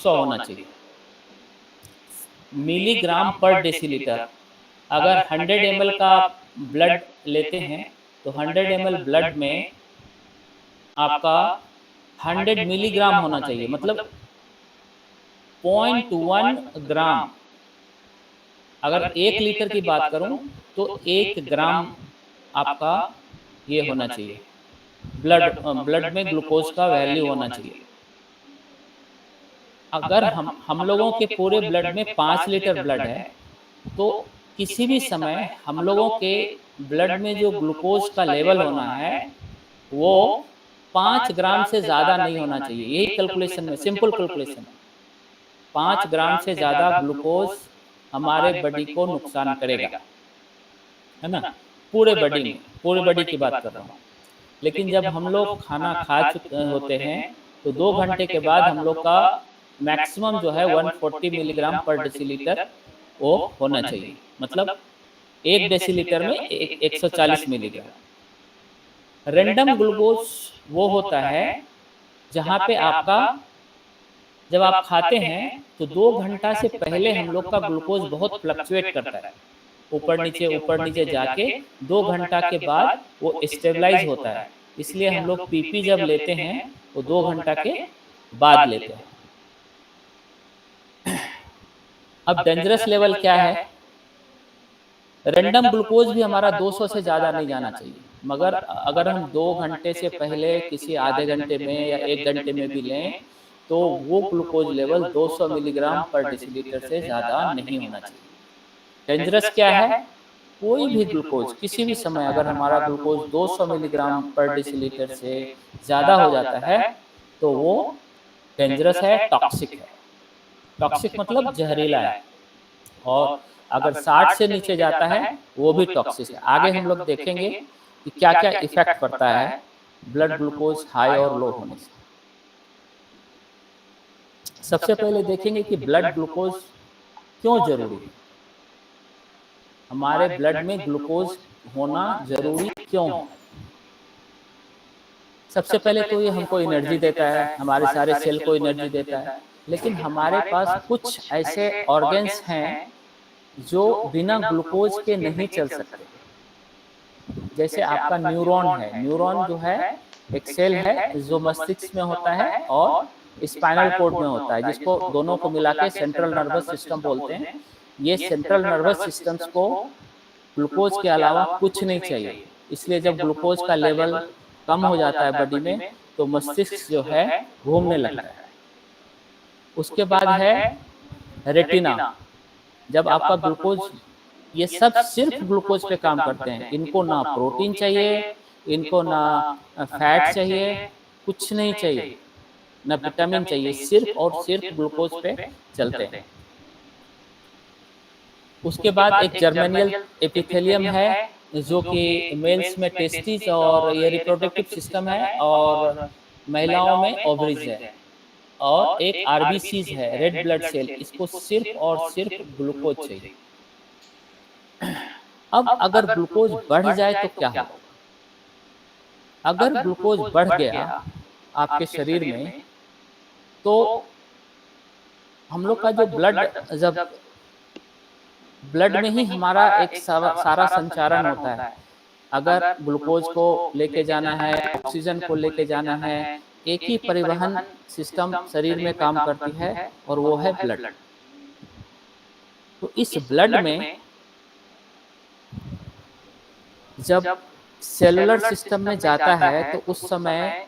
100 होना चाहिए मिलीग्राम पर डेसीलीटर। अगर 100 ml का आप ब्लड लेते हैं तो 100 ml ब्लड में आपका 100 मिलीग्राम होना चाहिए, मतलब 0.1 ग्राम। अगर 1 लीटर की बात करूं तो 1 ग्राम आपका ये होना चाहिए, ब्लड में ग्लूकोज का वैल्यू होना चाहिए। अगर हम लोगों के पूरे ब्लड में 5 लीटर ब्लड है, तो किसी भी समय हम लोगों के ब्लड में जो ग्लूकोज का लेवल होना है वो 5 ग्राम से ज़्यादा नहीं होना चाहिए। यही कैलकुलेशन में, सिंपल कैलकुलेशन है, 5 ग्राम से ज़्यादा ग्लूकोज हमारे बॉडी को नुकसान करेगा, है ना, पूरे बॉडी में, पूरे बॉडी की बात कर रहा हूँ। लेकिन जब हम लोग खाना खा चुके होते हैं तो 2 घंटे के बाद हम लोग का मैक्सिमम जो है 140 मिलीग्राम पर डेसीलीटर वो होना चाहिए, मतलब 1 डेसीलीटर में 140 मिलीग्राम। रैंडम ग्लूकोज वो होता है जहाँ पे आपका, जब आप खाते हैं तो 2 घंटा से पहले हम लोग का ग्लूकोज बहुत फ्लक्चुएट करता है, ऊपर नीचे जाके 2 घंटा के बाद वो स्टेबलाइज होता है। इसलिए हम लोग पीपी जब लेते हैं वो 2 घंटा के बाद लेते हैं। अब डेंजरस लेवल क्या है? रैंडम ग्लूकोज भी हमारा 200 से ज़्यादा नहीं जाना चाहिए, मगर अगर हम 2 घंटे से पहले किसी आधे घंटे में या 1 घंटे में भी लें तो वो ग्लूकोज लेवल 200 मिलीग्राम पर डेसीलीटर से ज़्यादा नहीं होना चाहिए। डेंजरस क्या है? कोई भी ग्लूकोज किसी भी समय अगर हमारा ग्लूकोज 200 मिलीग्राम पर डेसीलीटर से ज़्यादा हो जाता है तो वो डेंजरस है, टॉक्सिक है। टॉक्सिक मतलब जहरीला है। और अगर 60 से नीचे जाता है वो भी टॉक्सिक है। आगे हम लोग देखेंगे कि क्या क्या इफेक्ट पड़ता है ब्लड ग्लूकोज हाई और लो होने से। सबसे पहले देखेंगे कि ब्लड ग्लूकोज क्यों जरूरी है, हमारे ब्लड में ग्लूकोज होना जरूरी क्यों है। सबसे पहले तो ये हमको एनर्जी देता है, हमारे सारे सेल को एनर्जी देता है। लेकिन हमारे पास कुछ ऐसे ऑर्गन्स हैं जो बिना ग्लूकोज के नहीं चल सकते। जैसे आपका न्यूरॉन है, न्यूरॉन जो है एक सेल है जो मस्तिष्क में होता है और स्पाइनल कोड में होता है, जिसको दोनों को मिला के सेंट्रल नर्वस सिस्टम बोलते हैं। ये सेंट्रल नर्वस सिस्टम्स को ग्लूकोज के अलावा कुछ नहीं चाहिए। इसलिए जब ग्लूकोज का लेवल कम हो जाता है बॉडी में तो मस्तिष्क जो है घूमने लगता है। उसके बाद है रेटिना। जब आपका ग्लूकोज, ये सब सिर्फ ग्लूकोज पे काम करते हैं, इनको ना प्रोटीन चाहिए, इनको ना फैट चाहिए, कुछ नहीं चाहिए, ना विटामिन चाहिए, सिर्फ और सिर्फ ग्लूकोज पे चलते हैं। उसके बाद एक जर्मेनियल एपिथेलियम है जो कि मेल्स में टेस्टिस और ये रिप्रोडक्टिव सिस्टम है, और महिलाओं में ओवरीज है। और एक आरबीसीज है, रेड ब्लड सेल, इसको सिर्फ और सिर्फ ग्लूकोज चाहिए। अब अगर ग्लूकोज बढ़ जाए तो क्या होगा? अगर ग्लूकोज बढ़ गया आपके शरीर में तो हम लोग का जो ब्लड, जब ब्लड में ही हमारा एक सारा संचारण होता है। अगर ग्लूकोज को लेके जाना है, ऑक्सीजन को लेके जाना है, एक ही परिवहन सिस्टम शरीर में काम करती है और वो है ब्लड। तो इस ब्लड में जब सेलुलर सिस्टम में जाता है तो उस समय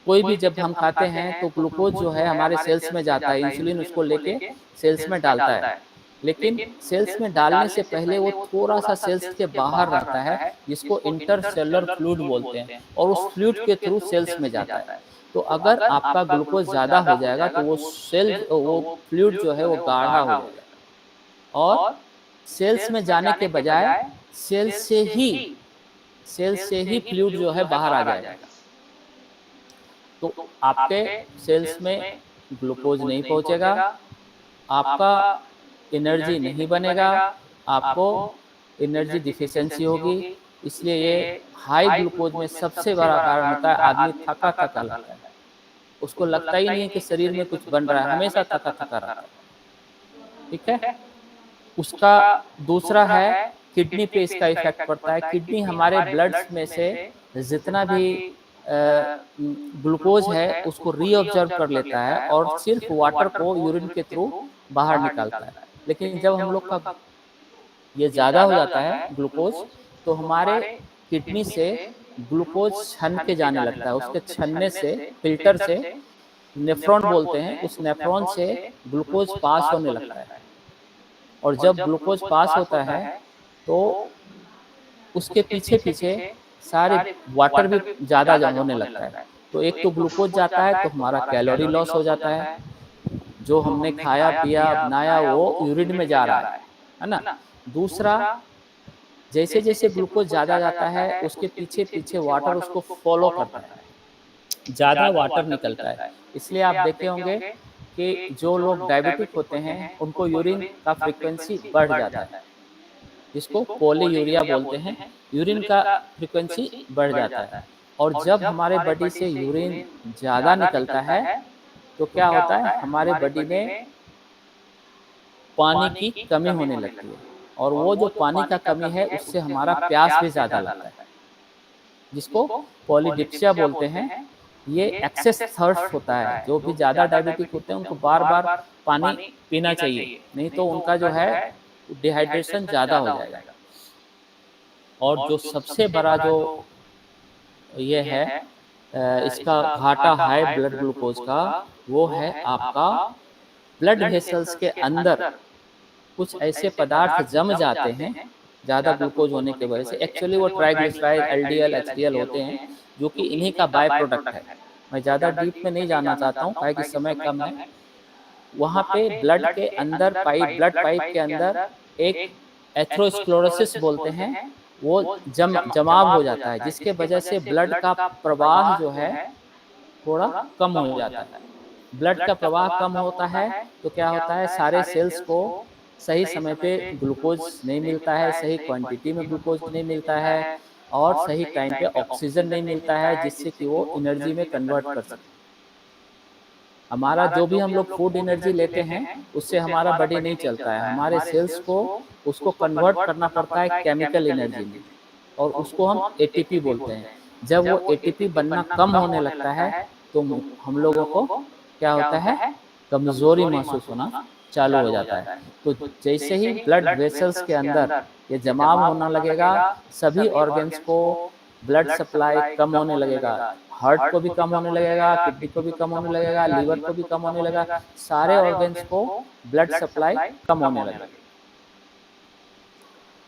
कोई भी, जब हम खाते हैं तो ग्लूकोज जो है हमारे सेल्स में जाता है, इंसुलिन उसको लेके सेल्स में डालता है। लेकिन सेल्स में डालने से पहले वो थोड़ा सा सेल्स के बाहर रहता है, जिसको इंटरसेलुलर फ्लूइड बोलते हैं, और उस फ्लूइड के थ्रू सेल्स में जाता है। तो अगर आपका ग्लूकोज ज़्यादा हो जाएगा तो वो फ्लूइड जो है वो गाढ़ा हो जाएगा और सेल्स में जाने के बजाय सेल से ही फ्लूइड जो है बाहर आ जाएगा। तो आपके सेल्स में ग्लूकोज नहीं पहुंचेगा, आपका एनर्जी नहीं बनेगा, आपको एनर्जी डिफिशियंसी होगी। इसलिए ये हाई ग्लूकोज में सबसे बड़ा कारण होता है आदमी थका थका लगता है। उसको लगता ही नहीं है कि शरीर में कुछ बन रहा है, हमेशा थका थका रहता है। ठीक है। उसका दूसरा है किडनी पे इसका इफेक्ट पड़ता है। किडनी हमारे ब्लड्स में से जितना भी ग्लूकोज है उसको रीअब्जॉर्ब कर लेता है और सिर्फ वाटर को यूरिन के थ्रू बाहर निकालता है। लेकिन जब हम लोग का ये ज़्यादा हो जाता है ग्लूकोज, तो हमारे किडनी से ग्लूकोज छन के जाने लगता है। उसके छनने से, फिल्टर से, नेफ्रॉन बोलते हैं, उस नेफ्रॉन से ग्लूकोज पास होने लगता है। और जब ग्लूकोज पास होता है तो उसके पीछे पीछे सारे वाटर भी ज़्यादा होने लगता है। तो एक तो ग्लूकोज जाता है तो हमारा कैलोरी लॉस हो जाता है, जो हमने खाया पिया बनाया वो यूरिन में जा रहा है ना। दूसरा, जैसे जैसे ग्लूकोज ज़्यादा जाता है उसके पीछे पीछे वाटर उसको फॉलो करता है, ज़्यादा वाटर निकलता है। इसलिए आप देखे होंगे कि जो लोग डायबिटिक होते हैं उनको यूरिन का फ्रीक्वेंसी बढ़ जाता है, जिसको पॉलीयूरिया बोलते हैं। यूरिन का फ्रीक्वेंसी बढ़ जाता है। और जब हमारे बॉडी से यूरिन ज़्यादा निकलता है तो क्या होता है, हमारे बॉडी में पानी की कमी होने लगती है। और वो जो पानी का कमी है उससे हमारा प्यास भी ज़्यादा लगता है, जिसको पॉलीडिप्सिया बोलते हैं। ये एक्सेस थर्स्ट होता है। जो भी ज़्यादा डायबिटिक होते हैं उनको बार बार पानी पीना चाहिए, नहीं तो उनका जो है डिहाइड्रेशन ज़्यादा हो जाएगा। और जो सबसे बड़ा जो ये है इसका घाटा हाई ब्लड ग्लूकोज का, वो है आपका ब्लड वेसल्स के अंदर कुछ ऐसे पदार्थ जम जाते हैं ज़्यादा ग्लूकोज होने की वजह से। एक्चुअली वो ट्राइग्लिसराइड, एलडीएल, एचडीएल होते हैं, जो कि इन्हीं का बाय प्रोडक्ट है। मैं ज़्यादा डीप में नहीं जाना चाहता हूँ, काहे कि समय कम है। वहाँ पे ब्लड के अंदर पाइप, ब्लड पाइप के अंदर एक एथेरोस्क्लेरोसिस बोलते हैं, वो जमाव हो जाता है, जिसके वजह से ब्लड का प्रवाह जो है थोड़ा कम हो जाता है। ब्लड का प्रवाह कम होता है तो क्या होता है, सारे सेल्स को सही समय पे ग्लूकोज नहीं मिलता है, सही क्वांटिटी में ग्लूकोज नहीं मिलता है, और सही टाइम पे ऑक्सीजन नहीं मिलता है, जिससे कि वो एनर्जी में कन्वर्ट कर सके। हमारा जो भी हम लोग फूड एनर्जी लेते हैं उससे हमारा बॉडी नहीं चलता है। हमारे सेल्स को उसको कन्वर्ट करना पड़ता है केमिकल एनर्जी में, और उसको हम एटीपी बोलते हैं। जब वो एटीपी बनना कम होने लगता है तो हम लोगों को क्या होता है, कमजोरी महसूस होना चालू हो जाता है। तो जैसे ही ब्लड वेसल्स के अंदर ये जमाव होना लगेगा, सभी ऑर्गन्स को ब्लड सप्लाई कम होने लगेगा। हार्ट को भी कम होने लगेगा, किडनी को भी कम होने लगेगा, लीवर को भी कम होने लगेगा, सारे ऑर्गन्स को ब्लड सप्लाई कम होने लगेगा।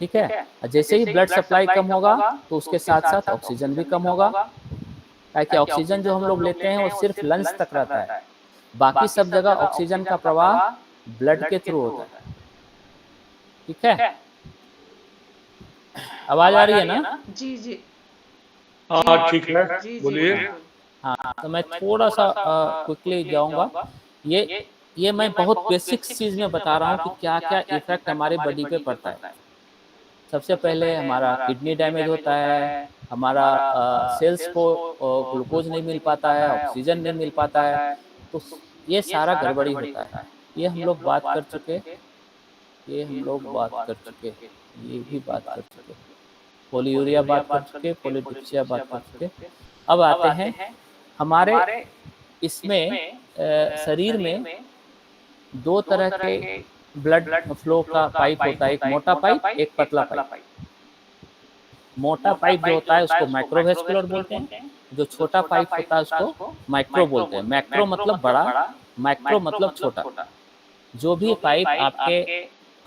ठीक है। जैसे ही ब्लड सप्लाई कम होगा तो उसके साथ साथ ऑक्सीजन भी कम होगा, ताकि ऑक्सीजन जो हम लोग लेते हैं वो सिर्फ लंग्स तक रहता है, बाकी सब जगह ऑक्सीजन का प्रवाह ब्लड के थ्रू होता है। ठीक है, आवाज आ रही है ना? जी जी हाँ ठीक है, जी जी बोलिए। बिल्कुल। हाँ, तो मैं थोड़ा सा क्विकली जाऊंगा। ये मैं बहुत बेसिक चीज में बता रहा हूँ कि क्या क्या इफेक्ट हमारे बॉडी पे पड़ता है। सबसे पहले हमारा किडनी डैमेज होता है, हमारा सेल्स को ग्लूकोज नहीं मिल पाता है, ऑक्सीजन नहीं मिल पाता है, तो ये सारा गड़बड़ी होता है। ये हम लोग बात कर चुके, ये हम लोग बात कर चुके, ये भी बात कर चुके, पोलीयूरिया बात कर चुके, पोलीडिप्सिया बात कर चुके। अब आते हैं हमारे इसमें शरीर में दो तरह के ब्लड फ्लो का पाइप होता है, एक मोटा पाइप, एक पतला पाइप। मोटा पाइप जो होता है उसको माइक्रोवेस्कुलर बोलते हैं, जो छोटा पाइप होता है उसको माइक्रो बोलते हैं। मैक्रो मतलब बड़ा, माइक्रो मतलब छोटा। जो भी पाइप आपके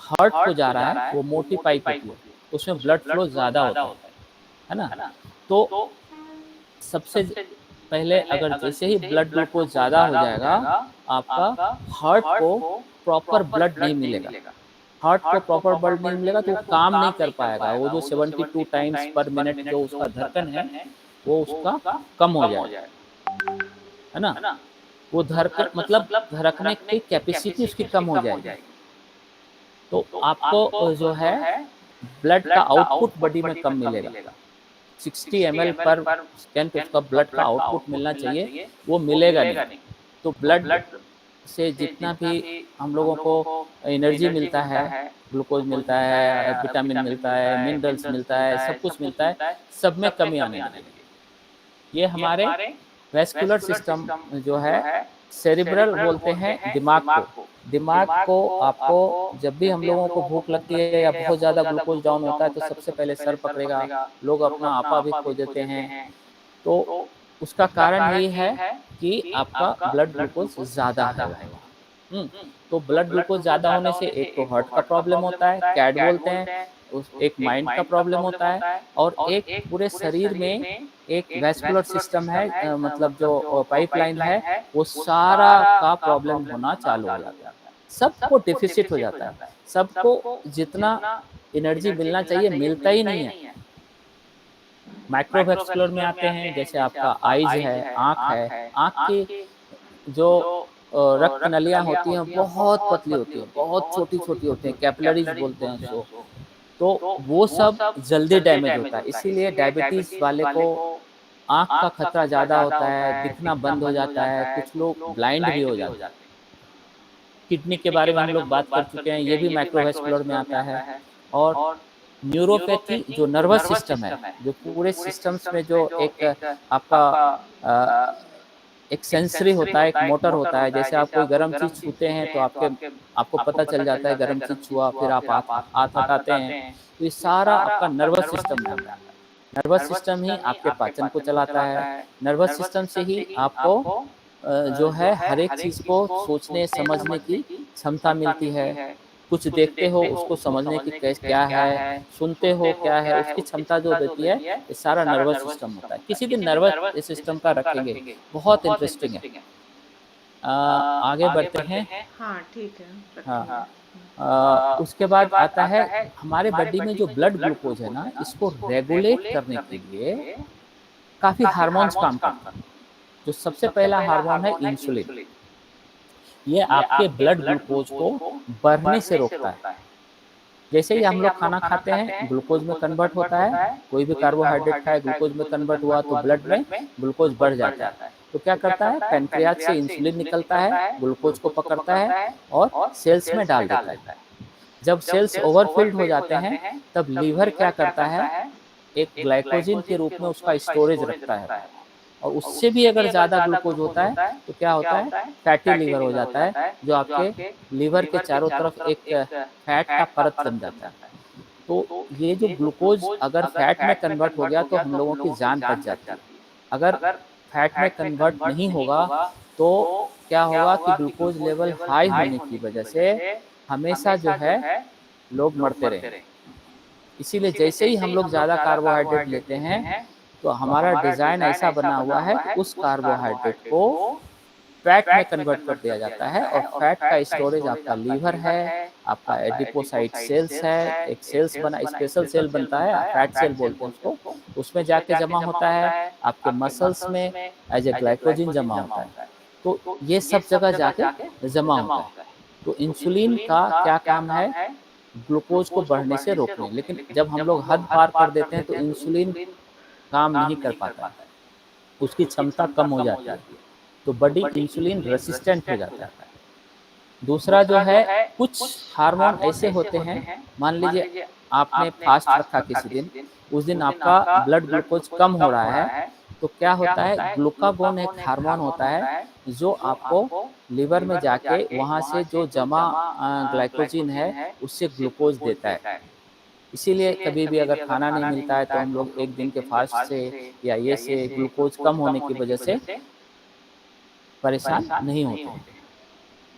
हार्ट को जा रहा है वो मोटी पाइप होती है, उसमें ब्लड फ्लो ज़्यादा होता है ना। तो सबसे पहले अगर जैसे ही ब्लड ग्लूकोज ज़्यादा हो जाएगा, आपका हार्ट को प्रॉपर ब्लड नहीं मिलेगा। हार्ट को प्रॉपर ब्लड नहीं मिलेगा तो वो काम नहीं कर पाएगा। वो जो 72 टाइम्स पर मिनट जो उसका धड़कन है वो उसका कम हो जाएगा, है ना। वो धड़कन मतलब धड़कने की कैपेसिटी उसकी कम हो जाएगी। तो आपको जो है ब्लड का आउटपुट बॉडी में कम मिलेगा। 60 ml पर सेकेंड पे उसका ब्लड का आउटपुट मिलना चाहिए, वो मिलेगा नहीं। तो ब्लड से जितना भी हम लोगों को एनर्जी मिलता है, ग्लूकोज मिलता है, विटामिन मिलता है, मिनरल्स मिलता है, सब कुछ मिलता है, सब में कमी आने लगेगी। ये हमारे वैस्कुलर सिस्टम जो है, सेरिब्रल बोलते हैं दिमाग को आपको जब भी हम लोगों को भूख लगती है या बहुत ज़्यादा ग्लूकोज डाउन होता है तो सबसे पहले सर पकड़ेगा, लोग अपना आपा भी खो देते हैं। तो उसका कारण यही है कि आपका ब्लड ग्लूकोज ज़्यादा है वहाँ। तो ब्लड ग्लूकोज ज़्यादा होने से एक तो हार्ट का प्रॉब्लम होता है, कैड बोलते हैं, उस एक माइंड का प्रॉब्लम होता है, और एक पूरे शरीर में एक वैस्कुलर सिस्टम है, मतलब जो पाइपलाइन है, वो सारा का प्रॉब्लम होना चालू हो जाता है। सबको डिफिसिट हो जाता है, सबको जितना एनर्जी मिलना चाहिए मिलता ही नहीं है। माइक्रोवेस्कुलर में आते हैं, जैसे आपका आइज है, आँख की जो रक्त नलियाँ होती हैं बहुत पतली होती हैं, बहुत छोटी-छोटी होती हैं, कैपिलरीज़ बोलते हैं उसको। तो वो सब जल्दी डैमेज होता है, इसीलिए डायबिटीज़ वाले को आँख का खतरा ज़्यादा होता है, दिखना बंद हो जाता है, कुछ लोग ब्लाइंड भी हो जाते हैं। किडनी के बारे में हम लोग बात कर चुके हैं, ये भी माइक्रोवेस्कुलर में आता है। और न्यूरोपैथी जो नर्वस सिस्टम है, जो पूरे सिस्टम्स में जो एक आपका अ, एक सेंसरी होता है, एक मोटर होता है, जैसे आप कोई गरम चीज़ छूते हैं तो आपको पता चल जाता है गरम चीज़ छुआ, फिर आप हाथ हाथ हटाते हैं, तो ये सारा आपका नर्वस सिस्टम में आता है। नर्वस सिस्टम ही आपके पाचन को चलाता है, नर्वस सिस्टम से ही आपको जो है हर एक चीज़ को सोचने समझने की क्षमता मिलती है। कुछ देखते हो उसको समझने की क्या है, सुनते हो क्या है, उसकी क्षमता जो देती है, ये सारा नर्वस सिस्टम होता है। किसी दिन नर्वस सिस्टम का रखेंगे, बहुत इंटरेस्टिंग है। आगे बढ़ते हैं। हाँ, ठीक है, हाँ, रखेंगे। उसके बाद आता है हमारे बॉडी में जो ब्लड ग्लूकोज है ना, इसको रेगुलेट करने के लिए काफ़ी हार्मोन्स काम करते हैं। जो सबसे पहला हार्मोन है इंसुलिन, ये आपके ब्लड ग्लूकोज को बढ़ने से रोकता है। जैसे ही हम लोग खाना खाते हैं ग्लूकोज में कन्वर्ट होता है, कोई भी कार्बोहाइड्रेट खाए ग्लूकोज में कन्वर्ट हुआ तो ब्लड में ग्लूकोज बढ़ जाता है। तो क्या करता है, पैनक्रियाज से इंसुलिन निकलता है, ग्लूकोज को पकड़ता है और सेल्स में डाल देता है। जब सेल्स ओवरफिल्ड हो जाते हैं तब लीवर क्या करता है, एक ग्लाइकोजन के रूप में उसका स्टोरेज रखता है, और उससे भी अगर ज़्यादा ग्लूकोज होता है तो क्या होता है, फैटी लीवर हो जाता है, जो आपके लीवर के चारों तरफ एक फैट का परत बन जाता है। तो ये जो ग्लूकोज अगर फैट में कन्वर्ट हो गया तो हम लोगों की जान बच जाती है। अगर फैट में कन्वर्ट नहीं होगा तो क्या होगा कि ग्लूकोज लेवल हाई होने की वजह से हमेशा जो है लोग मरते रहेंगे। इसीलिए जैसे ही हम लोग ज़्यादा कार्बोहाइड्रेट लेते हैं तो हमारा डिज़ाइन ऐसा बना हुआ है कि उस कार्बोहाइड्रेट को फैट में कन्वर्ट कर दिया जाता है, और फैट का स्टोरेज आपका लीवर है, आपका एडिपोसाइट सेल्स है, एक सेल्स बना स्पेशल सेल बनता है, फैट सेल बोलते हैं उसको, उसमें जाके जमा होता है, आपके मसल्स में एज ए ग्लाइकोजन जमा होता है। तो ये सब जगह जाके जमा होता है। तो इंसुलिन का क्या काम है, ग्लूकोज को बढ़ने से रोकने, लेकिन जब हम लोग हद पार कर देते हैं तो इंसुलिन काम नहीं कर पाता है, उसकी क्षमता कम हो जाती है, तो बॉडी इंसुलिन रेसिस्टेंट हो जाता है। दूसरा जो है, कुछ हार्मोन ऐसे होते हैं, मान लीजिए आपने फास्ट रखा किसी दिन, उस दिन आपका ब्लड ग्लूकोज कम हो रहा है, तो क्या होता है, ग्लूकागोन एक हार्मोन होता है जो आपको लिवर में जाके वहाँ से जो जमा ग्लाइकोजन है उससे ग्लूकोज देता है। इसीलिए कभी भी अगर खाना नहीं मिलता है तो हम लोग एक दिन के फास्ट से या ये से ग्लूकोज कम होने की वजह से परेशान नहीं होते हैं।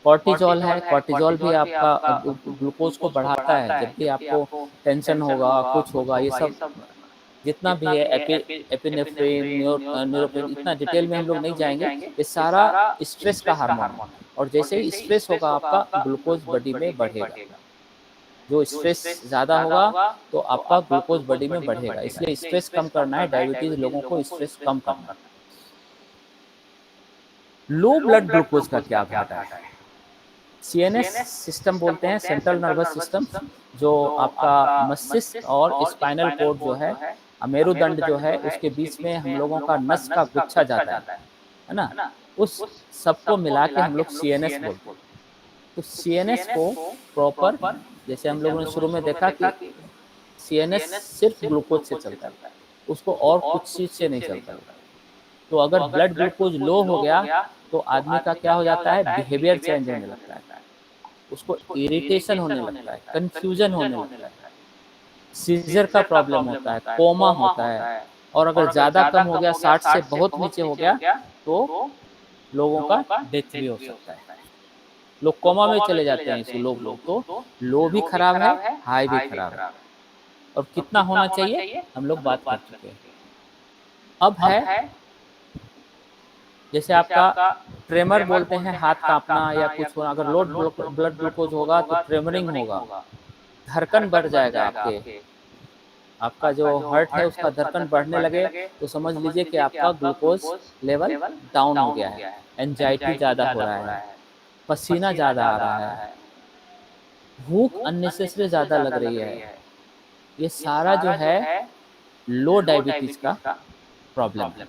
कॉर्टिज़ोल है, कॉर्टिज़ोल भी आपका ग्लूकोज को बढ़ाता है, जब भी आपको टेंशन होगा, कुछ होगा, ये सब जितना भी है एपिनेफ्रिन, न्यूरोफिन, इतना डिटेल में हम लोग नहीं जाएँगे, ये सारा स्ट्रेस का हार्मोन है, और जैसे ही स्ट्रेस होगा आपका ग्लूकोज बॉडी में बढ़ेगा। जो स्ट्रेस ज़्यादा होगा तो आपका ग्लूकोज बॉडी में बढ़ेगा, इसलिए स्ट्रेस कम करना है, डायबिटीज़ लोगों को स्ट्रेस कम करना है। लो ब्लड ग्लूकोज का क्या घाटा है? सीएनएस सिस्टम बोलते हैं, सेंट्रल नर्वस सिस्टम, जो आपका मस्तिष्क और स्पाइनल कोड जो है, अमेरुदंड जो है उसके बीच में हम लोगों का नस का गुच्छा जाता है ना, उस सबको मिला के हम लोग सीएनएस बोलते हैं। तो सीएनएस को प्रॉपर, जैसे हम लोगों ने शुरू में देखा कि सीएनएस सिर्फ ग्लूकोज से चलता है, उसको और कुछ चीज से नहीं चलता। तो अगर ब्लड ग्लूकोज लो हो गया तो आदमी का क्या हो जाता है, बिहेवियर चेंज होने लगता है, उसको इरिटेशन होने लगता है, कंफ्यूजन होने लगता है, सीजर का प्रॉब्लम होता है, कोमा होता है, और अगर ज़्यादा कम हो गया, 60 से बहुत नीचे हो गया, तो लोगों का डेथ भी हो सकता है। लोग कोमा में चले जाते हैं इसी लोग लोग। तो लो भी खराब है, हाई भी खराब है। और कितना होना चाहिए हम लोग बात कर चुके हैं। अब है जैसे आपका ट्रेमर बोलते हैं, हाथ कांपना या कुछ होना, अगर लो ब्लड ग्लूकोज होगा तो ट्रेमरिंग होगा, धड़कन बढ़ जाएगा आपका जो हार्ट है उसका धड़कन बढ़ने लगे, तो समझ लीजिए कि आपका ग्लूकोज लेवल डाउन हो गया है, एंजाइटी ज़्यादा हो रहा है, पसीना ज़्यादा आ रहा है, भूख अननेसेसरी ज़्यादा लग रही है। ये सारा जो है लो डायबिटीज का प्रॉब्लम है।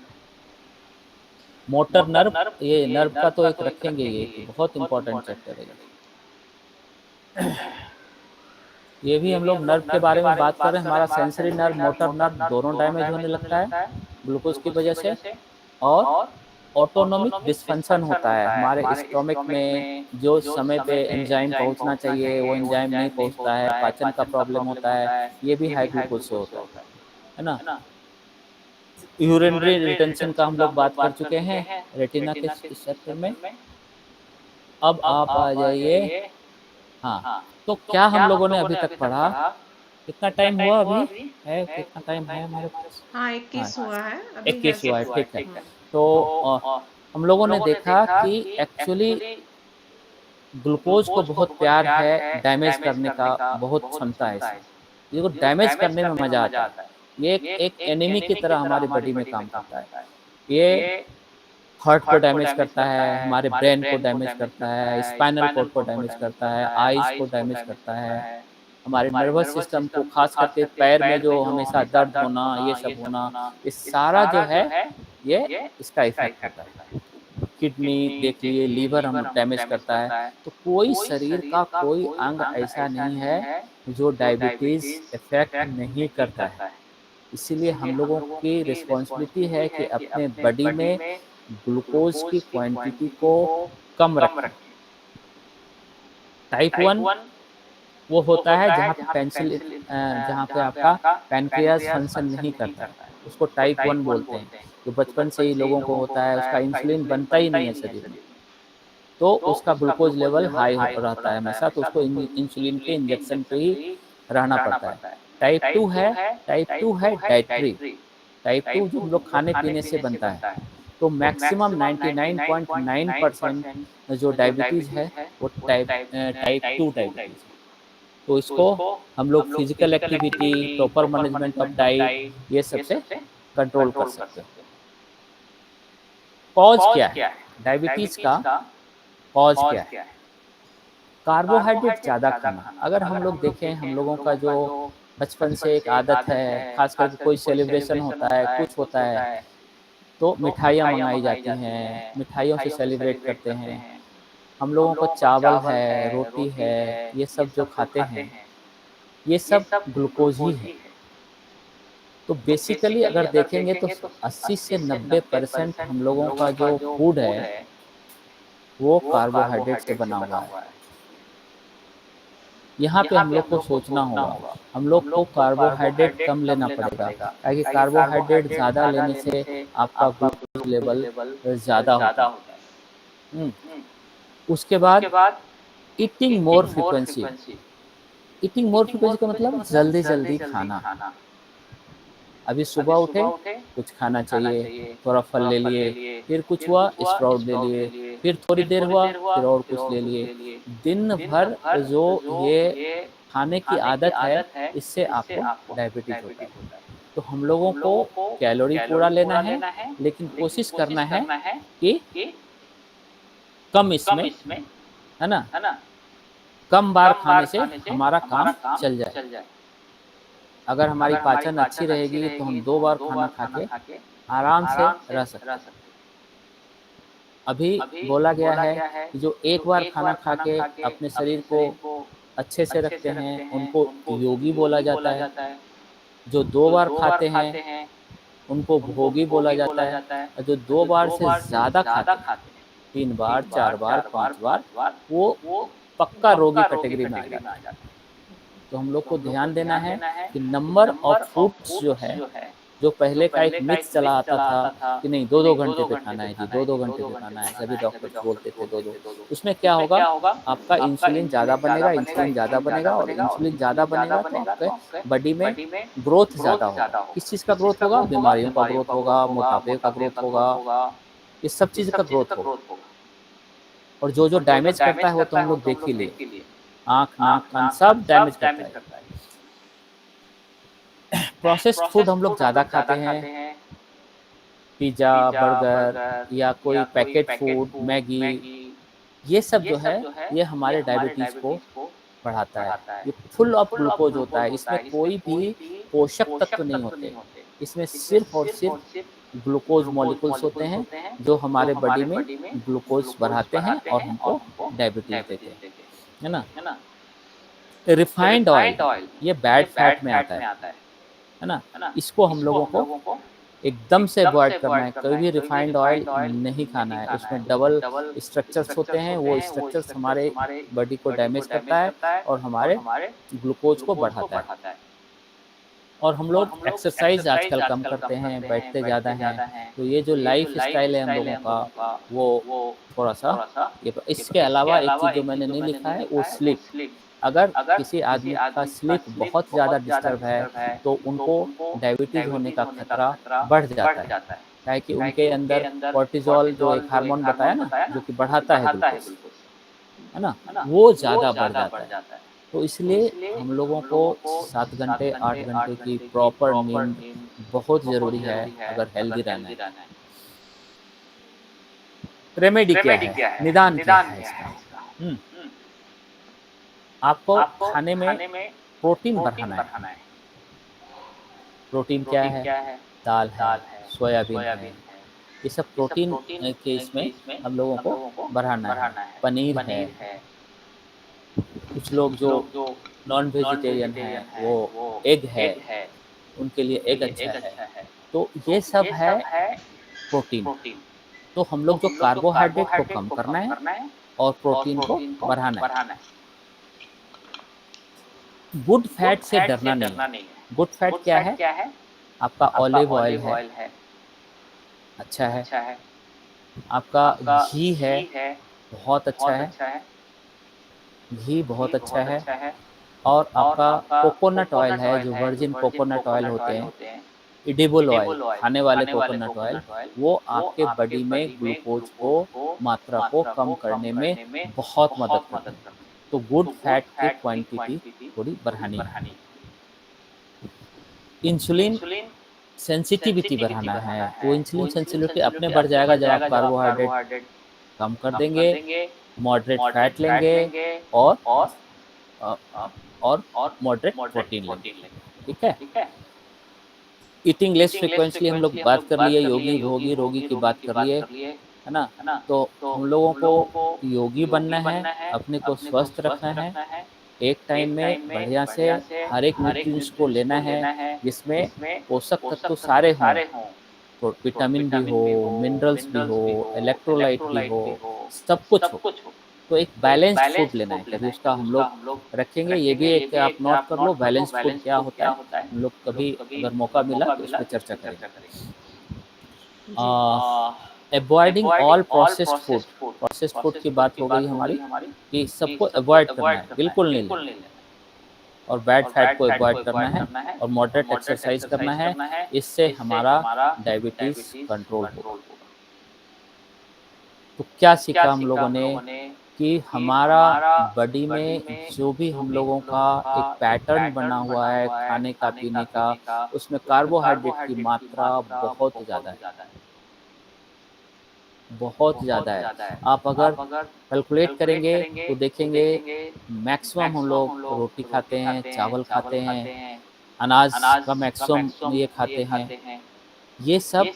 मोटर नर्व, ये नर्व का तो एक रखेंगे, ये कि बहुत इंपॉर्टेंट चैप्टर है। ये भी हम लोग नर्व के बारे में बात कर रहे हैं। हमारा सेंसरी नर्व, मोटर नर्व दोनों डैमेज होने लगता है ग्लूकोज की वजह से। और ऑटोनोमिक डिस्फंक्शन होता है हमारे स्टोमक में, जो समय पे एंजाइम पहुंचना चाहिए वो एंजाइम नहीं पहुंचता है, पाचन का प्रॉब्लम होता है, ये भी हाई ग्लूकोज से होता है ना। यूरिनरी रिटेंशन का हम लोग बात कर चुके हैं रेटिना के इस चैप्टर में। अब आप आ जाइए, हाँ, तो क्या हम लोगों ने अभी तक पढ़ा, कितना टाइम हुआ अभी है, कितना टाइम है हमारे पास? हाँ, हाँ, 21 हुआ है, अभी 21 हुआ है, ठीक है। हुँ। तो हम लोगों ने देखा कि एक्चुअली ग्लूकोज को बहुत प्यार है डैमेज करने का, बहुत क्षमता है इसमें, ये को डैमेज करने में मजा आता है। ये एक एनिमी की तरह हमारी बॉडी में काम करता है। ये हार्ट को डैमेज करता है, हमारे ब्रेन को डैमेज करता है, स्पाइनल कॉर्ड को डैमेज करता है, आईज को डैमेज करता है, हमारे नर्वस सिस्टम को, खास करके पैर में जो हमेशा दर्द होना, ये सब होना, ये सारा जो है ये इसका इफेक्ट होता है। किडनी देख लिए, लीवर हम डैमेज करता है। तो कोई शरीर का कोई अंग ऐसा नहीं है जो डायबिटीज इफेक्ट नहीं करता है। इसीलिए हम लोगों की रिस्पॉन्सिबिलिटी है कि अपने बॉडी में ग्लूकोज की क्वांटिटी को कम रखें। टाइप 1 वो होता है जहाँ पे जहाँ पे आपका पैनक्रियाज फंक्शन नहीं करता है, उसको टाइप 1 बोलते हैं। जो बचपन से ही लोगों को होता है, उसका इंसुलिन बनता ही नहीं है शरीर में, तो उसका ग्लूकोज लेवल हाई रहता है हमेशा, तो उसको इंसुलिन के इंजेक्शन पे ही रहना पड़ता है। टाइप 2 है डाइटरी। टाइप 2 जो हम लोग खाने पीने से बनता है। तो मैक्सिमम 99.9% जो डायबिटीज़ है वो टाइप 2 डायबिटीज़ है। तो इसको हम लोग physical activity, proper management of diet, ये सब से कंट्रोल कर सकते हैं। कॉज क्या है डायबिटीज़ का? कॉज क्या है? कार्बोहाइड्रेट ज़्यादा खाना। अगर हम लोग देखें, हम लोगों का जो बचपन से एक आदत है, खास करके कोई सेलिब्रेशन होता है, कुछ होता है, तो मिठाइयाँ मंगाई जाती हैं, मिठाइयों से सेलिब्रेट करते हैं। हम लोगों को चावल है, रोटी है, ये सब जो खाते हैं, ये सब ग्लूकोज ही है। तो बेसिकली अगर देखेंगे तो 80 से 90% हम लोगों का जो फूड है वो कार्बोहाइड्रेट से बना हुआ है। यहाँ पे हम लोग को सोचना होगा, हम लोग को कार्बोहाइड्रेट कम लेना पड़ेगा, ताकि कार्बोहाइड्रेट ज़्यादा लेने से आपका ग्लूकोज लेवल ज़्यादा होता है। उसके बाद ईटिंग मोर फ्रीक्वेंसी। ईटिंग मोर फ्रीक्वेंसी का मतलब जल्दी जल्दी खाना। अभी सुबह उठे, कुछ खाना चाहिए, थोड़ा फल ले लिए, फिर कुछ हुआ स्प्राउट ले लिए, फिर थोड़ी देर हुआ फिर और कुछ ले लिए। दिन भर जो ये खाने की आदत है, इससे आपको डायबिटीज होता है। तो हम लोगों को कैलोरी पूरा लेना है, लेकिन कोशिश करना है कि कम इसमें, है ना, कम बार खाने से हमारा काम चल जाए। अगर हमारी पाचन अच्छी रहेगी तो हम 2 बार खाना खा के आराम से रह सकते हैं। अभी बोला गया है कि जो एक बार खाना खा के अपने शरीर को अच्छे से रखते हैं, उनको योगी बोला जाता है। जो 2 बार खाते हैं, उनको भोगी बोला जाता है। और जो 2 बार से ज़्यादा खाते हैं, 3 बार, 4 बार, 5 बार, वो पक्का रोगी कैटेगरी में आ जाता है। तो हम लोग को ध्यान देना है कि नंबर ऑफ फूड्स जो है, जो पहले का एक मिथ चला आता था कि नहीं 2-2 घंटे पे खाना है जी, 2-2 घंटे पे खाना है, सभी डॉक्टर्स बोलते थे 2-2। उसमें क्या होगा, आपका इंसुलिन ज़्यादा बनेगा और इंसुलिन ज़्यादा बनेगा तो आपके बॉडी में ग्रोथ ज़्यादा होगा। किस चीज़ का ग्रोथ होगा? बीमारियों का ग्रोथ होगा, मोटापे का ग्रोथ होगा, ये सब चीज़ का ग्रोथ होगा। और जो-जो डैमेज करता है वो तो हम लोग देख ही लिए, आँख, नाक, कान सब डैमेज करता है। प्रोसेस्ड फूड हम लोग ज़्यादा खाते हैं, पिज़्ज़ा, बर्गर या कोई पैकेट फूड, मैगी, ये सब जो है, ये हमारे डायबिटीज़ को बढ़ाता है। ये फुल ऑफ ग्लूकोज़ होता है, इसमें कोई भी पोषक तत्व नहीं होते। इसमें सिर्फ़ और सिर्फ़ ग्लूकोज़ मॉलिक्यूल्स होते हैं, जो हमारे बॉडी में ग्लूकोज़ बढ़ाते हैं और हमको डायबिटीज़ देते हैं। है ना? रिफाइंड ऑयल, ये बैड फैट में आता है ना? इसको हम लोगों को एकदम से अवॉइड करना है, कभी भी रिफाइंड ऑयल नहीं खाना है। उसमें डबल स्ट्रक्चर्स होते हैं, वो स्ट्रक्चर्स हमारे बॉडी को डैमेज करता है और हमारे ग्लूकोज़ को बढ़ाता है। और हम लोग एक्सरसाइज़ आजकल कम करते हैं, बैठते ज़्यादा हैं, तो ये जो लाइफ़स्टाइल है हम लोगों का, वो थोड़ा-सा ये इसके अलावा एक चीज़ जो मैंने नहीं लिखा है, वो स्लीप। अगर किसी आदमी का स्लीप बहुत ज़्यादा डिस्टर्ब है, तो उनको डायबिटीज़ होने का खतरा बढ़ जाता है। क्या है कि उनके अंदर कॉर्टिज़ोल जो एक हार्मोन बताया ना, जो कि बढ़ाता है ग्लूकोज़, है ना? वो ज़्यादा बढ़ जाता है। तो इसलिए हम लोगों को 7 घंटे, 8 घंटे की प्रॉपर नींद बहुत ज़रूरी है, अगर हेल्दी रहना है। रेमेडी क्या है? निदान क्या है इसका? हुँ, आपको खाने में प्रोटीन बढ़ाना है। प्रोटीन क्या है? दाल है, सोयाबीन है, ये सब प्रोटीन के इसमें हम लोगों को बढ़ाना है। पनीर है, कुछ लोग जो नॉन वेजिटेरियन हैं, वो एग है, उनके लिए एग अच्छा है। तो ये सब है प्रोटीन। तो हम लोग जो कार्बोहाइड्रेट को कम करना है और प्रोटीन को बढ़ाना है। गुड फैट से डरना नहीं है। गुड फैट क्या है? आपका ऑलिव ऑयल है, अच्छा है। आपका घी है, बहुत अच्छा है। घी बहुत अच्छा है। और आपका कोकोनट ऑयल है, जो वर्जिन कोकोनट ऑयल होते हैं, एडिबल ऑयल, खाने वाले कोकोनट ऑयल, वो आपके बॉडी में ग्लूकोज़ को मात्रा को कम करने में बहुत मदद करते हैं। तो गुड फैट की क्वांटिटी थोड़ी बढ़ानी है। इंसुलिन सेंसिटिविटी बढ़ाना है, वो इंसुलिन सेंसिटिविटी अपने बढ़ जाएगा जब आप कार्बोहाइड्रेट कम कर देंगे, मॉडरेट फैट लेंगे और अ, और मॉडरेट प्रोटीन लेंगे, ठीक है? ईटिंग लेस फ्रीक्वेंटली हम लोग बात कर लिए, योगी, भोगी, रोगी की बात कर लिए, है ना? तो हम लोगों को योगी बनना है, अपने को स्वस्थ रखना है, एक टाइम में बढ़िया से हर एक न्यूट्रिएंट्स को लेना है, जिसमें पोषक तत्व सारे हों, तो विटामिन भी हो, मिनरल्स भी हो, इलेक्ट्रोलाइट भी हो, सब कुछ हो। तो एक बैलेंस्ड फूड लेना है, कभी उसका हम लोग रखेंगे, ये भी एक आप नोट कर लो बैलेंस्ड फूड क्या होता है, हम लोग कभी अगर मौका मिला तो उस पे चर्चा करेंगे। अवॉइडिंग ऑल प्रोसेस्ड फूड की बात हो गई हमारी कि सबको अवॉइड करना है, बिल्कुल नहीं लेना और बैड फैट को अवॉइड करना है और मॉडरेट एक्सरसाइज करना है, इससे हमारा डायबिटीज़ कंट्रोल होगा। तो क्या सीखा हम लोगों ने कि हमारा बॉडी में जो भी हम लोगों का एक पैटर्न बना हुआ है खाने का, पीने का, उसमें कार्बोहाइड्रेट की मात्रा बहुत ज़्यादा है, बहुत ज़्यादा है। आप अगर कैलकुलेट करेंगे तो देखेंगे मैक्सिमम हम लोग रोटी खाते हैं, चावल खाते हैं, अनाज का मैक्सिमम ये खाते हैं। ये सब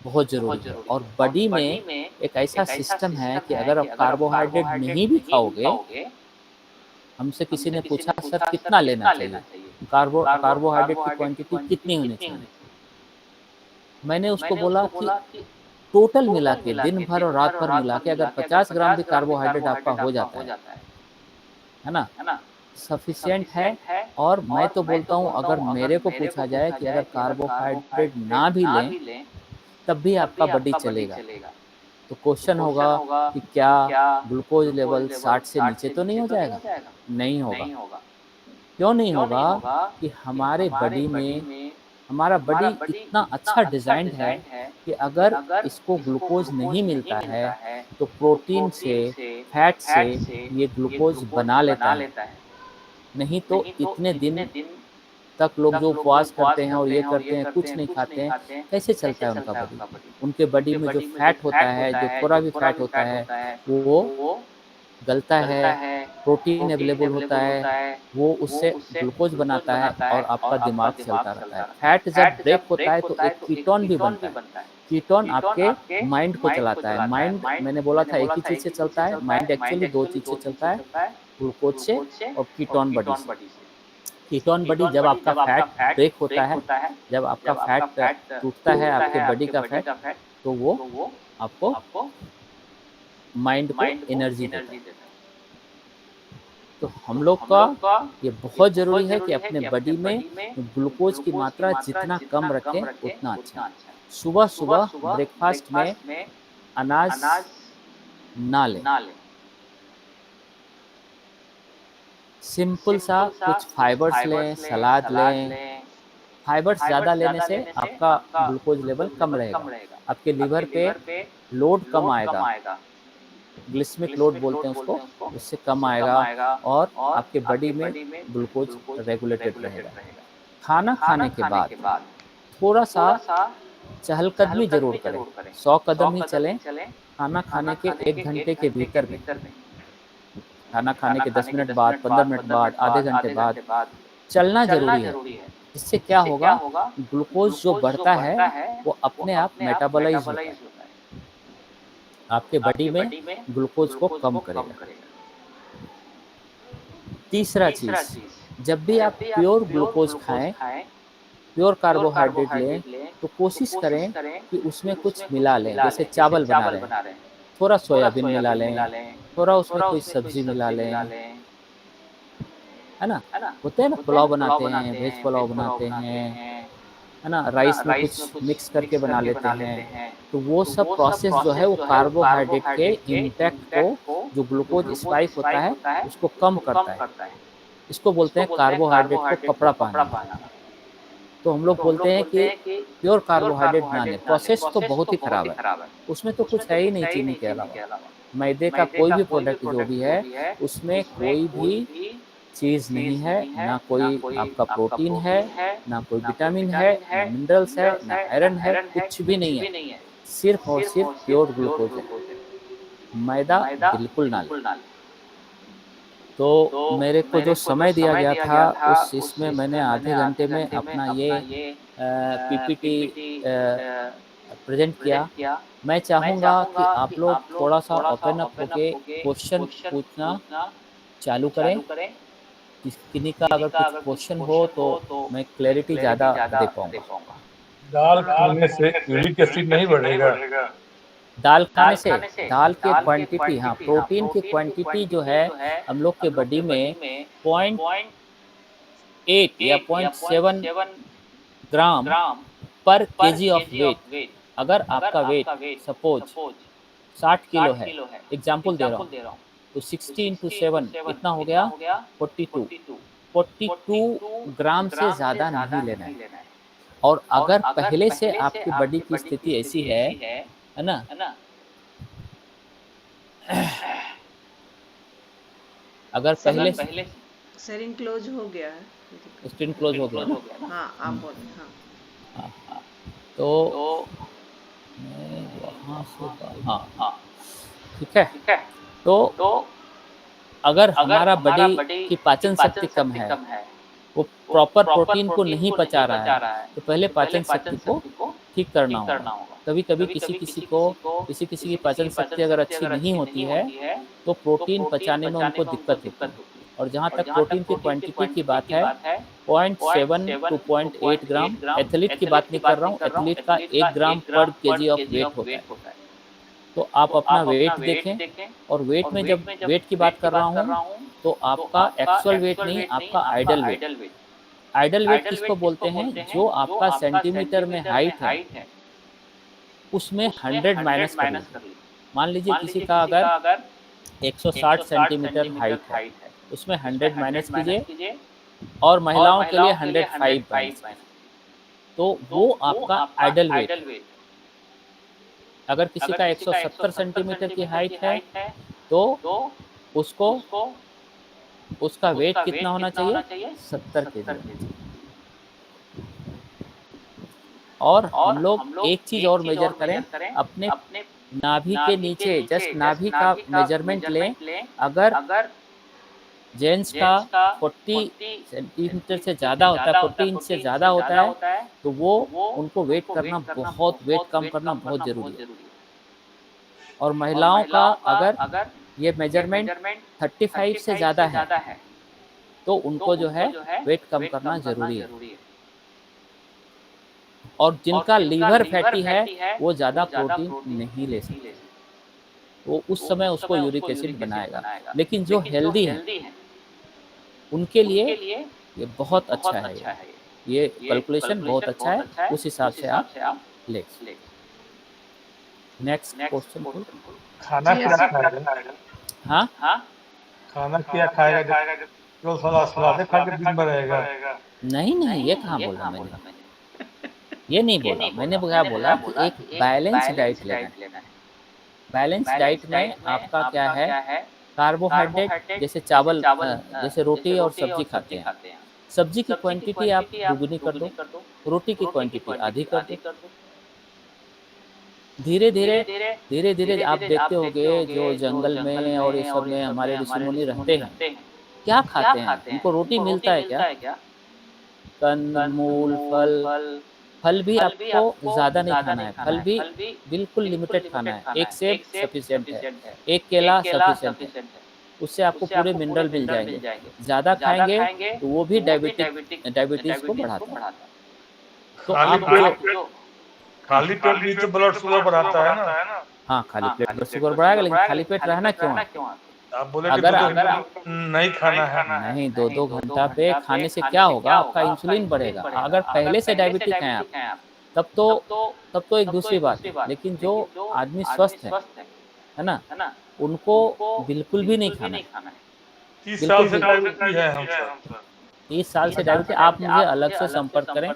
बहुत ज़रूरी है। और बॉडी में एक ऐसा सिस्टम है कि अगर आप कार्बोहाइड्रेट नहीं भी खाओगे, हमसे किसी ने पूछा सर कितना लेना चाहिए? कार्बोहाइड्रेट की क्वांटिटी कितनी होनी चाहिए? मैंने उसको बोला कि टोटल मिला के दिन भर और रात भर मिला के अगर 50 ग्राम भी कार्बोहाइड्रेट आपका हो जाता है ना? सफिशिएंट है। और मैं तो बोलता हूँ अगर मेरे को पूछा जाए कि अगर कार्बोहाइड्रेट ना भी लें, तब भी आपका बॉडी चलेगा। तो क्वेश्चन होगा कि क्या ग्लूकोज लेवल 60 से नीचे तो नहीं हो जाएगा? नहीं होगा। क्यों नहीं होगा? कि हमारे बॉडी में हमारा बॉडी इतना अच्छा डिज़ाइंड है कि अगर इसको ग्लूकोज नहीं मिलता है, तो प्रोटीन से, फैट से ये ग्लूकोज बना लेता है। नहीं तो इतने दिन तक लोग जो उपवास करते हैं और ये करते हैं, कुछ नहीं खाते हैं, कैसे चलता है उनका बॉडी? उनके बॉडी में जो फैट होता है, जो थोड़ा भी फैट होता है, वो गलता है, प्रोटीन अवेलेबल होता है, वो उससे ग्लूकोज बनाता है और आपका दिमाग चलता रहता है। फैट जब ब्रेक होता है तो एक कीटोन भी बनता है। कीटोन आपके माइंड को चलाता है। माइंड मैंने बोला था एक ही चीज़ से चलता है, माइंड एक्चुअली 2 चीज़ से चलता है, ग्लूकोज से और कीटोन बॉडी से। कीटोन बॉडी जब आपका फैट ब्रेक होता है, जब आपका फैट टूटता है आपके बॉडी का फैट, तो वो आपको माइंड को एनर्जी देता है। तो हम लोग का ये बहुत ज़रूरी है कि अपने बॉडी में ग्लूकोज की मात्रा जितना कम रखें उतना अच्छा। सुबह-सुबह ब्रेकफ़ास्ट में अनाज ना लें। सिंपल सा कुछ फाइबर्स लें, सलाद लें। फाइबर्स ज़्यादा लेने से आपका ग्लूकोज लेवल कम रहेगा। आपके लिवर पे लोड कम आएगा, ग्लिसेमिक लोड बोलते हैं उसको, उससे कम आएगा और आपके बॉडी में ग्लूकोज रेगुलेटेड रहेगा। खाना खाने के बाद थोड़ा-सा चहलकदमी ज़रूर करें, 100 कदम ही चलें, खाना खाने के 1 घंटे के भीतर में। खाना खाने के 10 मिनट बाद, 15 मिनट बाद, आधे घंटे बाद चलना ज़रूरी है। इससे क्या होगा, ग्लूकोज जो बढ़ता है, वो अपने आप मेटाबॉलाइज़ होता है। आपके बॉडी में ग्लूकोज को कम करेगा। तीसरा चीज़, जब भी आप प्योर ग्लूकोज खाएँ, प्योर कार्बोहाइड्रेट लें, तो कोशिश करें कि उसमें कुछ मिला लें। जैसे चावल बना रहे हैं, थोड़ा सोयाबीन मिला लें, थोड़ा उसमें कोई सब्ज़ी मिला लें, है ना? होते हैं ना पुलाव बनाते हैं, वेज पुलाव बनाते हैं, है ना? राइस में कुछ मिक्स करके बना लेते हैं। तो वो सब प्रोसेस जो है वो कार्बोहाइड्रेट के इम्पैक्ट को, जो ग्लूकोज स्पाइक होता है, उसको कम करता है। इसको बोलते हैं कार्बोहाइड्रेट को कपड़ा पहनाना। तो हम लोग बोलते हैं कि प्योर कार्बोहाइड्रेट ना लें, प्रोसेस तो बहुत ही खराब है। उसमें तो कुछ है ही नहीं चीनी के अलावा। मैदे का कोई भी प्रोडक्ट जो भी है, उसमें कोई भी चीज़ नहीं है, ना कोई आपका प्रोटीन है, ना कोई विटामिन है, ना मिनरल्स है, ना आयरन है, कुछ भी नहीं है। सिर्फ़ और सिर्फ़ प्योर ग्लूकोज़ है। मैदा बिल्कुल ना लें। तो मेरे को जो समय दिया गया था उस इसमें मैंने आधे घंटे में अपना ये पीपीटी प्रेज़ेंट किया। मैं चाहूँगा कि आप लोग थोड़ा-सा ओपन अप होके क्वेश्चन पूछना चालू करें। किन्हीं का अगर कुछ क्वेश्चन हो तो मैं क्लैरिटी ज़्यादा दे पाऊँगा। दाल खाने से यूरिक एसिड नहीं बढ़ेगा? दाल खाने से दाल की क्वांटिटी, हाँ, प्रोटीन की क्वांटिटी जो है हम लोग के बॉडी में 0.8 या 0.7 ग्राम पर केजी ऑफ वेट। अगर आपका वेट सपोज 60 किलो है, एग्जाम्पल दे रहा हूँ, तो 60 इंटू 7 कितना हो गया? 42। 42 ग्राम से ज़्यादा नहीं लेना है। और अगर पहले से आपकी बॉडी की स्थिति ऐसी है ना? अगर पहले से सेरिंग क्लोज हो गया है। स्क्रीन क्लोज हो गया ना? हाँ आप बोलें। हाँ हाँ, तो मैं वहाँ से हाँ, ठीक है। तो अगर हमारा बॉडी की पाचन शक्ति कम है, वो प्रॉपर प्रोटीन को नहीं पचा रहा है, तो पहले पाचन शक्ति को ठीक करना होगा। कभी कभी किसी किसी की पाचन शक्ति अगर अच्छी नहीं होती है तो प्रोटीन पचाने में उनको दिक्कत होती है। और जहाँ तक प्रोटीन की क्वांटिटी की बात है, 0.7 टू 0.8 ग्राम, एथलीट की बात नहीं कर रहा हूँ, एथलीट का 1 ग्राम पर केजी ऑफ वेट होता है। तो आप अपना वेट देखें, और वेट में जब वेट की बात कर रहा हूँ तो आपका एक्चुअल वेट नहीं, आपका आइडल वेट। आइडल वेट किसको बोलते हैं? जो आपका सेंटीमीटर में हाइट है उसमें 100 माइनस कर लीजिए। मान लीजिए किसी का अगर 160 सेंटीमीटर हाइट है, उसमें 100 माइनस कीजिए, और महिलाओं के लिए 105 माइनस, तो वो आपका आइडल वेट। अगर किसी का 170 सेंटीमीटर की हाइट है तो उसको उसका वेट कितना होना चाहिए? 70 केजी। और हम लोग एक चीज और मेजर करें, अपने नाभि के नीचे, जस्ट नाभि का मेजरमेंट लें। अगर जेंट्स का 40 सेंटीमीटर से ज़्यादा होता है, 40 इंच से ज़्यादा होता है, तो वो उनको वेट कम करना बहुत ज़रूरी है। और महिलाओं का अगर ये मेजरमेंट 35 से ज़्यादा है तो उनको जो है वेट कम करना ज़रूरी है। और जिनका लीवर फैटी है वो ज़्यादा प्रोटीन नहीं ले सकते, वो उस समय उसको यूरिक एसिड बनाएगा। लेकिन जो हेल्दी है उनके लिए ये बहुत अच्छा है, ये कैलकुलेशन बहुत अच्छा है, उस हिसाब से आप ले। नेक्स्ट क्वेश्चन को। खाना जी क्या ऐसे खाएगा? हाँ, खाना क्या खाएगा जब केवल सलाद खा के दिन भर रहेगा? नहीं, ये कहाँ बोला मैंने, ये नहीं बोला मैंने। क्या बोला कि एक बैलेंस डाइट लेना है। बैलेंस डाइट में आपका क्या है? कार्बोहाइड्रेट, जैसे चावल, जैसे रोटी और सब्जी खाते हैं, सब्जी की क्वांटिटी आप दुगुनी कर दो, रोटी की क्वांटिटी आधी कर दो। धीरे धीरे आप देखते होंगे जो जंगल में और ये सब में हमारे ऋषि मुनि रहते हैं, क्या खाते हैं? उनको रोटी मिलता है क्या? कंद मूल फल, फल भी आपको ज़्यादा नहीं खाना है, फल भी बिल्कुल लिमिटेड खाना है। एक सेब सफिशिएंट है, एक केला सफिशिएंट है, उससे आपको पूरे मिनरल मिल जाएंगे। ज़्यादा खाएंगे तो वो भी डायबिटीज़ को बढ़ाता है। तो आप खाली पेट भी तो ब्लड शुगर बढ़ाता है ना? हाँ, खाली पेट ब्लड शुगर बढ़ाएगा, लेकिन खाली पेट रहना क्यों है? आप बोले कि अगर नहीं खाना है। नहीं, 2-2 घंटा पे खाने से क्या होगा? आपका इंसुलिन बढ़ेगा। अगर पहले से डायबिटिक हैं आप, तब तो एक दूसरी बात है। लेकिन जो आदमी स्वस्थ है ना? उनको बिल्कुल भी नहीं खाना है। 30 साल से डायबिटीज है हम सब। 30 साल से डायबिटिक, आप मुझे अलग से संपर्क करें,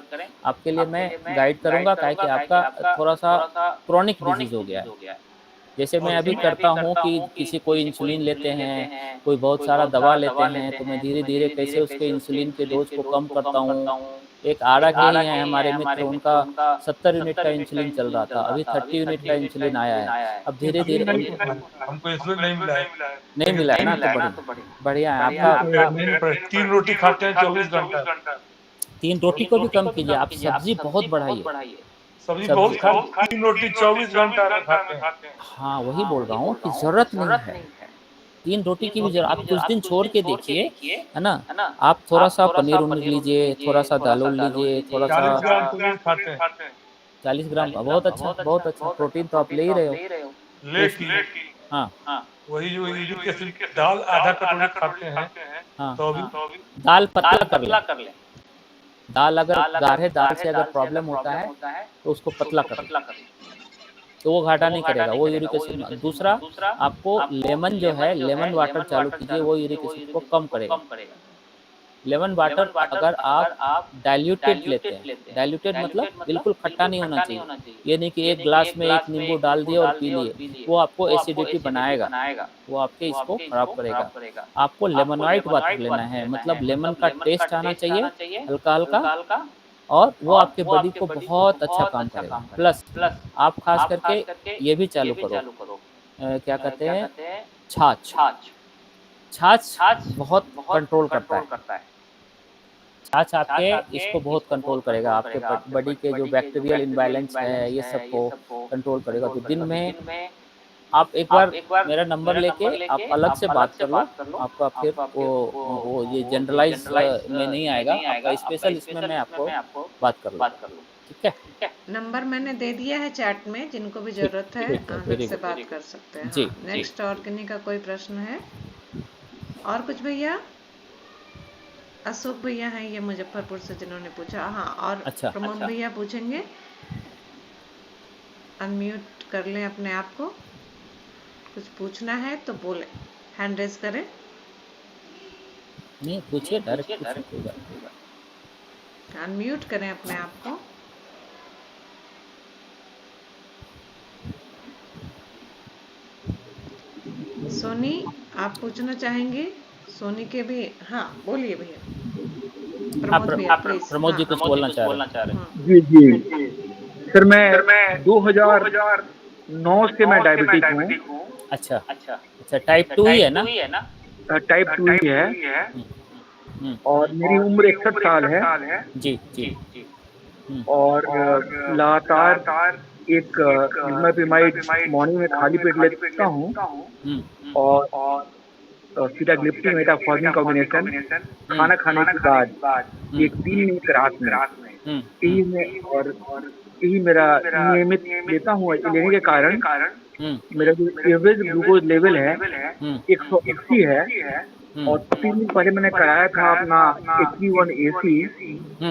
आपके लिए मैं गाइड करूँगा, काहे कि आपका थोड़ा-सा क्रॉनिक डिज़ीज़ हो गया है। जैसे मैं अभी करता हूँ कि किसी कोई इंसुलिन लेते हैं, कोई बहुत सारा दवा लेते हैं, तो मैं धीरे-धीरे कैसे उसके इंसुलिन के डोज़ को कम करता हूँ। एक आरा के ही हैं हमारे मित्र, उनका 70 यूनिट का इंसुलिन चल रहा था, अभी 30 यूनिट का इंसुलिन आया है। अब धीरे-धीरे हमको इंसुलिन नहीं मिला है। नहीं मिला है ना, तो बढ़िया है आपका। नहीं, 3 रोटी खाते हैं 24 घंटा। 3 रोटी को भी कम कीजिए, आप सब्ज़ी बहुत बढ़ाइए। सब्जी बहुत खाते, 3 रोटी 24 घंटा में खाते हैं। हाँ, वही बोल रहा हूँ कि ज़रूरत नहीं है 3 रोटी की भी ज़रूरत। आप कुछ दिन छोड़ के देखिए, है ना? आप थोड़ा-सा पनीर-वनीर लीजिए, थोड़ा-सा दाल-उल लीजिए, 40 थोड़ा-सा ग्राम पनीर खाते हैं। 40 ग्राम, बहुत अच्छा प्रोटीन तो आप ले ही रहे हो। तो लेकिन हाँ, वही जो यूरिक एसिड दाल आधा कटोरी खाते हैं हाँ, तो अभी दाल पतला कर लें। दाल अगर गाढ़े दाल से अगर प्रॉब्लम होता है तो उसको पतला कर लें, तो वो घाटा नहीं करेगा, वो यूरिक एसिड में। दूसरा, आपको लेमन जो है, लेमन वाटर चालू कीजिए, वो यूरिक एसिड को कम करेगा। लेमन वाटर अगर आप डाइल्यूटेड लेते हैं, डाइल्यूटेड मतलब बिल्कुल खट्टा नहीं होना चाहिए। ये नहीं कि एक ग्लास में एक नींबू डाल दिए और पी लिए, वो आपको एसिडिटी बनाएगा, वो आपके इसको खराब करेगा। आपको लेमनॉइड वाटर लेना है, मतलब लेमन का टेस्ट आना चाहिए हल्का-हल्का, और वो आपके बॉडी को बहुत अच्छा काम करेगा। प्लस आप खास करके ये भी चालू करो, क्या कहते हैं, छाछ। छाछ बहुत कंट्रोल करता है। छाछ आपके इसको बहुत कंट्रोल करेगा, आपके बॉडी के जो बैक्टीरियल इम्बैलेंस है ये सब को कंट्रोल करेगा। तो दिन में आप एक बार मेरा नंबर लेके आप अलग से बात कर लो, आपका फिर वो ये जनरलाइज में नहीं आएगा, आपका स्पेशल इसमें मैं आपको बात कर लूँगा, ठीक है? नंबर मैंने दे दिया है चैट में, जिनको भी ठीक जरूरत है ठीक है, अलग वेरी से गुड। बात कर सकते हैं। जी हाँ, नेक्स्ट और किन्हीं का कोई प्रश्न है? और कुछ भैया? अशोक भैया हैं ये मुजफ्फरपुर से जिन्होंने पूछा। हाँ, और अच्छा। प्रमोद भैया पूछेंगे, अनम्यूट कर लें अपने आप को। कुछ पूछना है तो बोले, हैंड रेज करें। नहीं पूछिए, डायरेक्ट पूछिए, कोई बात नहीं। अनम्यूट करें अपने आप को। सोनी, आप पूछना चाहेंगे? सोनी के भी, हाँ बोलिए भैया। प्रमोद भैया प्लीज। प्रमोद जी कुछ बोलना चाह रहे हैं। जी जी सर, मैं 2009 से मैं डायबिटिक हूँ। अच्छा अच्छा, टाइप 2 ही है ना? टाइप 2 ही है हम्म, और मेरी उम्र 61 साल है। जी जी। और लगातार एक ग्लूटामाइड मॉर्निंग में खाली पेट लेता हूँ हम्म, और सीटाग्लिप्टिन मेटाफॉर्मिन कॉम्बिनेशन खाना खाने के बाद एक दिन में एक रात में यही में और यही मेरा नियमित लेता हूँ। लेने के कारण मेरा जो एवरेज ग्लूकोज लेवल है 180 है और 3 दिन पहले मैंने कराया था अपना HB1AC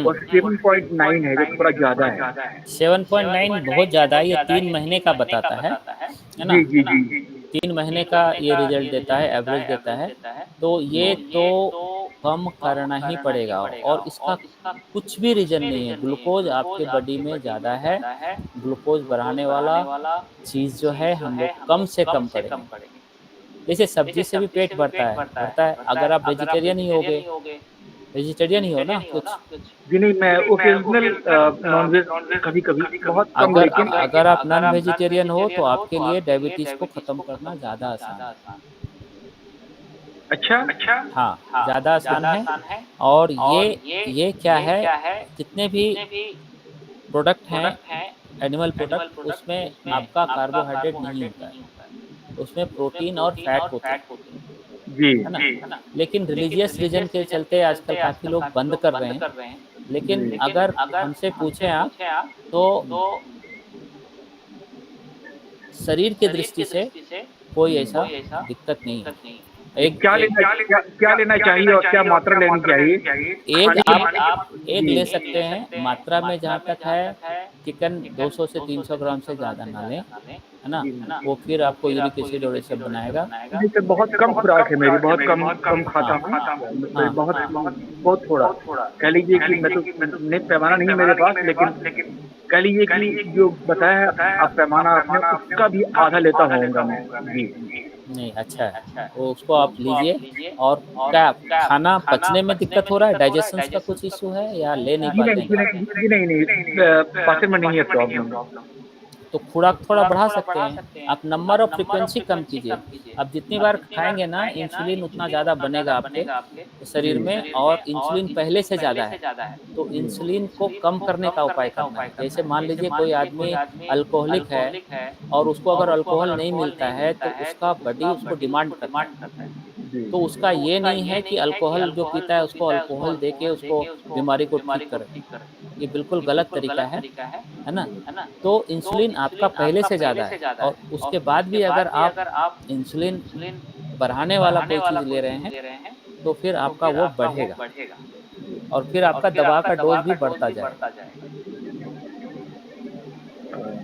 और 7.9 है, जो थोड़ा ज्यादा है। 7.9 बहुत ज़्यादा है, ये 3 महीने का बताता है ना? जी जी जी 3 महीने का ये रिजल्ट देता है, एवरेज देता है। तो ये तो कम करना ही पड़ेगा और इसका कुछ भी रीज़न नहीं है। ग्लूकोज आपके बॉडी में ज़्यादा है, ग्लूकोज बढ़ाने वाला चीज़ जो है हम लोग कम से कम करेंगे। जैसे सब्जी से भी पेट भरता है। अगर आप वेजिटेरियन ही होगे, वेजिटेरियन ही हो ना कुछ? जी नहीं, मैं ओकेजनल नॉनवेज कभी कभी, बहुत कम, अगर लेकिन अगर आप नॉन वेजिटेरियन हो तो आपके लिए डायबिटीज़ को ख़त्म करना ज़्यादा आसान है। अच्छा हाँ, ज़्यादा आसान है। और ये क्या है, जितने भी प्रोडक्ट हैं, एनिमल प्रोडक्ट, उसमें आपका कार्बोहाइड्रेट नहीं होता है, उसमें प्रोटीन और फैट होते हैं, जी है ना? लेकिन रिलीजियस रीजन के चलते आजकल काफ़ी लोग बंद कर रहे हैं। लेकिन जी अगर हमसे पूछें आप, तो शरीर की दृष्टि से कोई ऐसा दिक्कत नहीं है। एक क्या लेना चाहिए और क्या मात्रा लेनी चाहिए? एग खाने आप के एग जी ले सकते हैं, मात्रा में जहाँ तक है चिकन 200 से 300 ग्राम से ज़्यादा ना लें, है ना? जी वो फिर आपको यूरिक एसिड और ये सब बनाएगा। नहीं सर, बहुत कम खुराक है मेरी, बहुत कम कम खाता हूँ मैं, हाँ। बहुत थोड़ा। कह लीजिए कि मैं तो नहीं, पैमाना नहीं मेरे पास, लेकिन कह लीजिए कि जो बताया है आप पैमाना आपने, उसका भी आधा लेता होऊंगा मैं। जी नहीं, अच्छा है, वो उसको आप लीजिए। और क्या खाना पचने में दिक्कत हो रहा है, डाइजेशंस का कुछ इश्यू है या ले नहीं जी पाते नहीं जी हैं? नहीं जी नहीं नहीं, पाचन में नहीं है प्रॉब्लम। तो खुराक थोड़ा बढ़ा सकते हैं आप, नंबर और फ्रीक्वेंसी कम कीजिए। आप जितनी बार खाएंगे ना, इंसुलिन उतना ज़्यादा बनेगा आपके शरीर में, और इंसुलिन पहले से ज़्यादा है। तो इंसुलिन को कम करने का उपाय करना है। जैसे मान लीजिए कोई आदमी अल्कोहलिक है और उसको अगर अल्कोहल नहीं मिलता है तो उसका बॉडी उसको डिमांड करता है। जी तो उसका ये नहीं है कि अल्कोहल जो पीता है उसको अल्कोहल दे के उसको बीमारी को ठीक करें, ये बिल्कुल गलत तरीका है ना? तो इंसुलिन आपका पहले से ज़्यादा है, और उसके बाद भी अगर आप इंसुलिन बढ़ाने वाला कोई चीज़ ले रहे हैं तो फिर आपका वो बढ़ेगा और फिर आपका दवा का डोज भी बढ़ता जाएगा।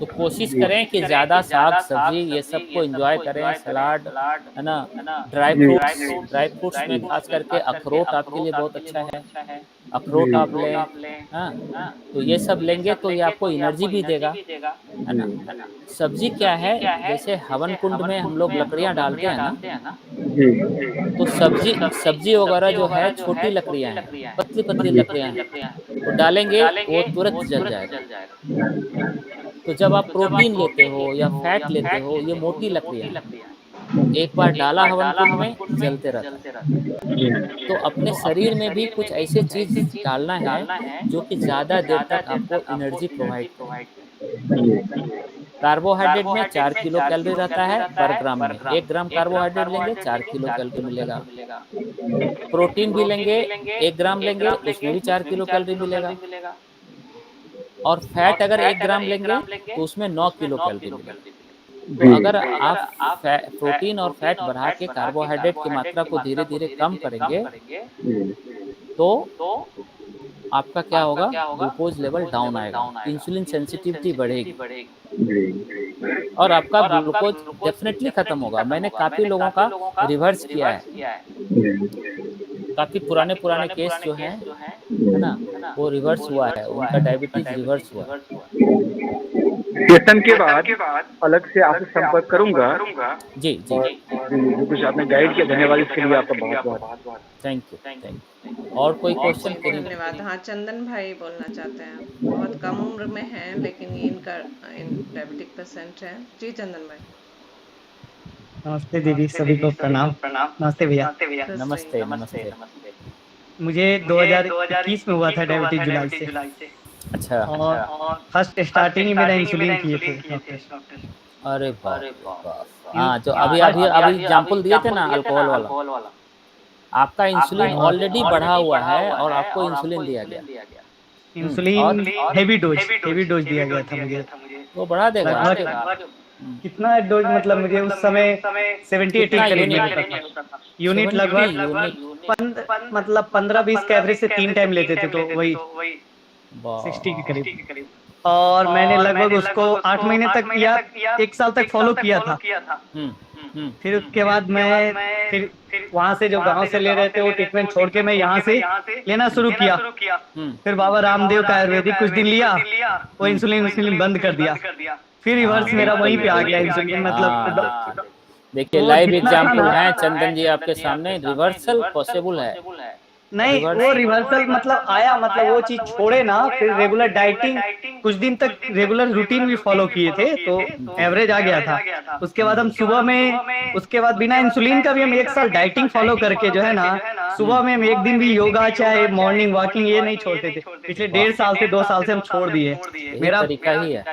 तो कोशिश जी करें कि ज़्यादा साग सब्जी ये सब को एंजॉय करें, सलाद, है ना? ड्राई जी फ्रूट्स में खास करके अखरोट आपके लिए बहुत अच्छा है। अखरोट आप जी लें, हाँ? तो ये सब लेंगे तो ये आपको एनर्जी भी देगा, है ना? जी सब्जी क्या है, जैसे हवन कुंड में हम लोग लकड़ियाँ डालते हैं ना, जी तो सब्जी सब्जी वगैरह जो है छोटी लकड़ियाँ हैं, पतली-पतली जी लकड़ियाँ हैं, वो डालेंगे वो तुरंत जल जाएगा। तो जब आप प्रोटीन लेते हो या फैट लेते हो, ये मोटी लकड़ियाँ हैं, एक बार डाला हवन कुंड में जलते रहता है। जी तो अपने शरीर में भी कुछ ऐसे चीज डालना है जो कि ज़्यादा देर तक आपको एनर्जी प्रोवाइड करे। जी कार्बोहाइड्रेट में 4 किलो कैलोरी रहता है पर ग्राम में। 1 ग्राम कार्बोहाइड्रेट लेंगे 4 किलो कैलोरी मिलेगा। प्रोटीन भी लेंगे 1 ग्राम लेंगे उसमें भी 4 किलो कैलोरी मिलेगा। और फैट अगर 1 ग्राम लेंगे तो उसमें 9 किलो कैलोरी मिलेगी। तो अगर आप प्रोटीन और फैट बढ़ा के कार्बोहाइड्रेट की मात्रा को धीरे धीरे कम करेंगे तो आपका क्या होगा, ग्लूकोज लेवल डाउन आएगा, इंसुलिन सेंसिटिविटी बढ़ेगी और आपका ग्लूकोज डेफिनेटली खत्म होगा। मैंने काफ़ी लोगों का रिवर्स किया है, काफ़ी पुराने पुराने केस जो हैं है ना, वो रिवर्स हुआ है, उनका डायबिटीज रिवर्स हुआ है। सेशन के बाद अलग से आपसे संपर्क करूंगा। जी जी और जो कुछ आपने गाइड किया, धन्यवाद इसके लिए आपका बहुत बहुत। Thank you. और कोई क्वेश्चन? जी धन्यवाद। हाँ, चंदन भाई बोलना चाहते हैं। बहुत कम उम्र में हैं लेकिन ये इनका डायबिटिक पेशेंट है। जी चंदन भाई। नमस्ते दीदी, सभी को प्रणाम। नमस्ते भैया। नमस्ते नमस्ते। मुझे 2021 में हुआ था डायबिटीज जुलाई से। अच्छा। और फर्स्ट स्टार्टिंग ही मेरा इंसुलिन किए थे डॉक्टर। अरे बाप रे बाप। हाँ, जो अभी अभी अभी एग्जाम्पल दिए थे ना अल्कोहल वाला, आपका इंसुलिन ऑलरेडी बढ़ा हुआ है और आपको इंसुलिन दिया गया। इंसुलिन हेवी डोज दिया गया था मुझे। वो बढ़ा देगा लगभग कितना डोज, मतलब मुझे उस समय 70-80 के करीब मिलता था। यूनिट लगभग मतलब 15-20 के एवरेज से 3 टाइम लेते थे, तो वही 60 के करीब। और मैंने लगभग उसको 8 महीने तक या 1 साल तक फॉलो किया था। फिर उसके बाद मैं फिर वहाँ से जो गांव से ले रहे थे वो ट्रीटमेंट छोड़ के मैं यहाँ से लेना शुरू किया। फिर बाबा रामदेव का आयुर्वेदिक कुछ दिन लिया, वो इंसुलिन बंद कर दिया। फिर रिवर्स मेरा वहीं पे आ गया इंसुलिन, मतलब देखिए लाइव एग्जाम्पल है चंदन जी आपके सामने, रिवर्सल पॉसिबल है। नहीं, वो रिवर्सल मतलब आया, मतलब वो चीज छोड़े ना, फिर रेगुलर डाइटिंग कुछ दिन तक रेगुलर रूटीन भी फॉलो किए थे तो एवरेज आ गया था। उसके बाद हम सुबह में, उसके बाद बिना इंसुलिन का भी हम 1 साल डाइटिंग फॉलो करके जो है ना, सुबह में हम 1 दिन भी योगा चाहे मॉर्निंग वॉकिंग ये नहीं छोड़ते थे। पिछले 1.5 साल से 2 साल से हम छोड़ दिए। मेरा तरीका ही है।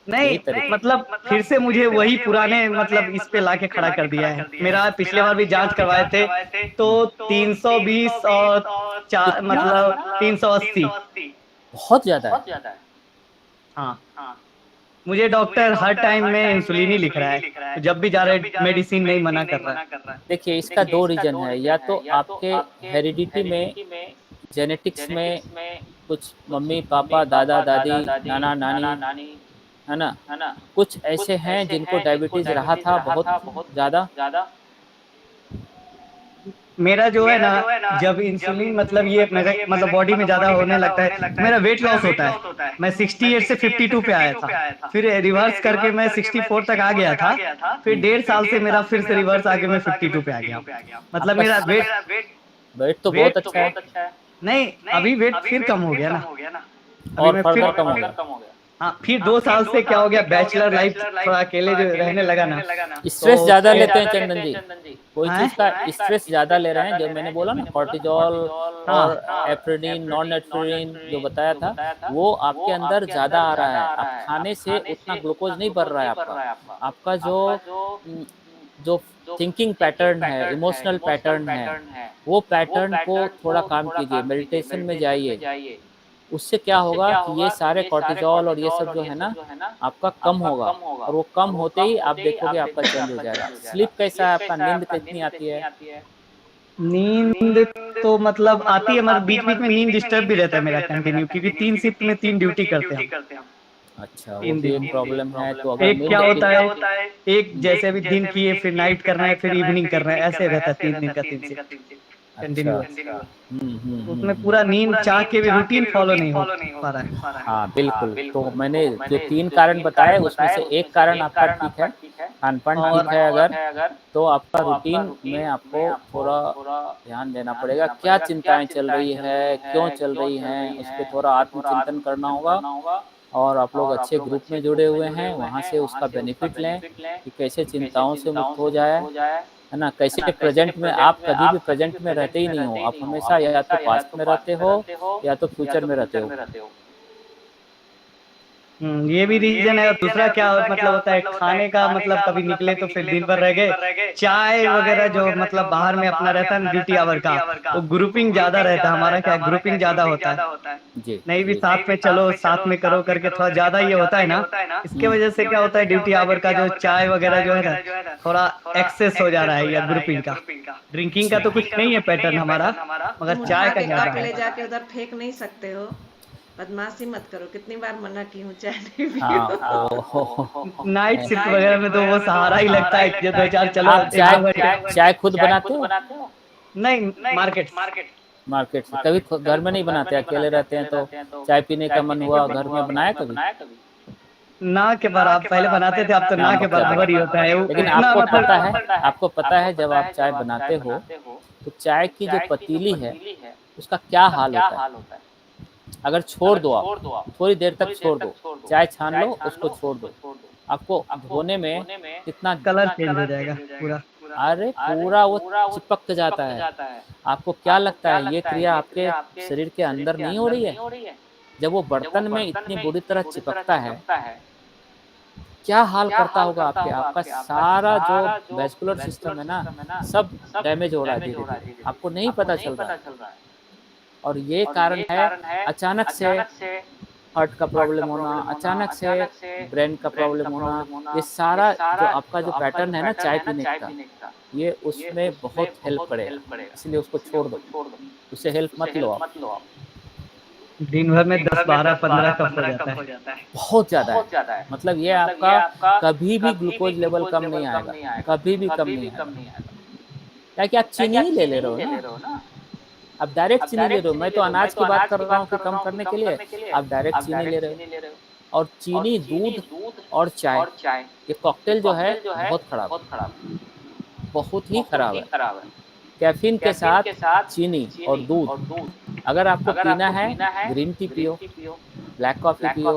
नहीं, मतलब फिर से मुझे वही पुराने मतलब इस पे लाके खड़ा कर दिया है। मेरा पिछले बार भी जांच करवाए थे तो 320 और मतलब 380 बहुत ज्यादा है। हाँ, मुझे डॉक्टर हर टाइम में इंसुलिन ही लिख रहा है, तो जब भी जा रहे मेडिसिन नहीं मना कर रहा है। देखिए इसका 2 रीजन है, या तो आपके हेरिडिटी में, जेनेटिक्स में कुछ मम्मी पापा दादा दादी नाना नानी है ना, कुछ ऐसे हैं जिनको डायबिटीज रहा था बहुत ज्यादा। मेरा जो है ना, जब इंसुलिन मतलब ये मतलब बॉडी में ज्यादा होने लगता है, मेरा वेट लॉस होता है। मैं 68 से 52 पे आया था, फिर रिवर्स करके मैं 64 तक आ गया था। फिर 1.5 साल से मेरा फिर से रिवर्स आके मैं 52 पे आ गया। मतलब मेरा वेट तो बहुत अच्छा है। नहीं, अभी वेट फिर कम हो गया ना, और फर्दर कम हो गया। हाँ, फिर 2 साल से क्या हो गया, बैचलर लाइफ थोड़ा अकेले जो रहने लगा ना, स्ट्रेस ज्यादा लेते हैं चंदन जी, कोई चीज का स्ट्रेस ज्यादा ले रहे हैं। जब मैंने बोला ना कॉर्टिजोल और एफ्रेडिन नॉन एफ्रेडिन जो बताया था, वो आपके अंदर ज्यादा आ रहा है। आप खाने से उतना ग्लूकोज नहीं बढ़ रहा है आपका जो थिंकिंग पैटर्न है, इमोशनल पैटर्न है, वो पैटर्न को थोड़ा काम कीजिए, मेडिटेशन में जाइए। उससे क्या होगा कि ये सारे कॉर्टिजोल और ये सब जो है ना आपका कम होगा, और वो कम होते ही आप देखोगे आपका चेंज हो जाएगा। स्लीप कैसा है आपका, नींद कितनी आती है? नींद तो मतलब आती है, मतलब बीच बीच में नींद डिस्टर्ब भी रहता है मेरा कंटिन्यू, क्योंकि 3 शिफ्ट में 3 ड्यूटी करते हैं। अच्छा, वो भी एक प्रॉब्लम है। तो अगर एक क्या होता है, एक जैसे अभी दिन किए फिर नाइट करना है फिर इवनिंग करना है, ऐसे रहता है 3 दिन का 3 शिफ्ट कंटिन्यूअस। उसमें पूरा नींद चाह के भी रूटीन फॉलो नहीं हो पा रहा है। हाँ बिल्कुल। तो मैंने जो 3 कारण बताए उसमें से एक कारण आपका ठीक है, खान पान ठीक है अगर, तो आपका रूटीन में आपको थोड़ा ध्यान देना पड़ेगा। क्या चिंताएं चल रही है, क्यों चल रही हैं, उस पर थोड़ा आत्मचिंतन करना होगा। और आप लोग अच्छे ग्रुप में जुड़े हुए हैं, वहाँ से उसका बेनिफिट लें कि कैसे चिंताओं से मुक्त हो जाए, है ना। कैसे प्रेजेंट में, आप कभी भी प्रेजेंट में रहते ही नहीं हो, आप हमेशा या तो पास्ट में रहते हो या तो फ्यूचर में रहते हो। ये भी रीजन है। और दूसरा क्या मतलब होता है खाने का, मतलब कभी निकले तो फिर दिन भर रह गए, चाय वगैरह जो मतलब बाहर में अपना रहता है ड्यूटी आवर का, वो ग्रुपिंग ज्यादा रहता है। हमारा क्या ग्रुपिंग ज्यादा होता है, जी नहीं भी जी साथ में चलो साथ में करो करके थोड़ा ज्यादा ये होता है ना। इसके वजह से क्या होता है ड्यूटी आवर का जो चाय वगैरह जो है ना थोड़ा एक्सेस हो जा रहा है, या ग्रुपिंग का। ड्रिंकिंग का तो कुछ नहीं है पैटर्न हमारा, मगर तुम चाय उठा का के ज्यादा कप है। ले जाके उधर फेंक नहीं सकते हो। बदमाशी मत करो, कितनी बार मना की हूँ चाय नहीं हाँ पियो। नाइट शिफ्ट वगैरह में तो वो सहारा ही लगता है कि दो चार चलो आप एक दो घंटे। चाय खुद बनाते हो? नहीं, मार्केट। मार्केट से कभी घर में नहीं बनाते? अकेले रहते हैं तो चाय पीने का मन हुआ, घर में बनाया कभी? ना के बराबर पहले बनाते थे, अब तो ना के बराबर ही होता है। लेकिन उतना आपको पता है जब आप चाय बनाते हो तो चाय की जो पतीली है उसका क्या हाल होता है। अगर छोड़ दो, आप थोड़ी देर तक छोड़ दो, चाय छान लो, उसको छोड़ दो, आपको धोने में कितना, कलर चेंज हो जाएगा पूरा। अरे पूरा वो चिपक जाता है। आपको क्या लगता है ये क्रिया आपके शरीर के अंदर नहीं हो रही है? जब वो बर्तन में इतनी बुरी तरह चिपकता है, क्या हाल करता होगा आपका सारा जो वैस्कुलर सिस्टम है ना, सब डैमेज हो रहा है धीरे धीरे, आपको नहीं पता चल रहा है। और ये कारण है अचानक से हार्ट का प्रॉब्लम होना, अचानक से ब्रेन का प्रॉब्लम होना। ये सारा जो आपका जो पैटर्न है ना चाय पीने का, ये उसमें बहुत हेल्प करेगा, इसलिए उसको छोड़ दो, उससे हेल्प मत लो आप। दिन भर में 10 12 15 कप हो जाता है। बहुत ज़्यादा है, मतलब ये आपका कभी भी ग्लूकोज लेवल कम नहीं आएगा, कभी भी कम नहीं आएगा। क्या कि आप चीनी ही ले रहे हो ना, आप डायरेक्ट चीनी ले रहे हो। मैं तो अनाज की बात कर रहा हूँ कि कम करने के लिए, आप डायरेक्ट चीनी ले रहे हो। और चीनी, दूध और चाय, ये कॉकटेल जो है बहुत खराब है, बहुत ही खराब है। कैफीन के साथ चीनी और दूध, अगर आपको पीना है ग्रीन टी पियो, ब्लैक कॉफ़ी पियो,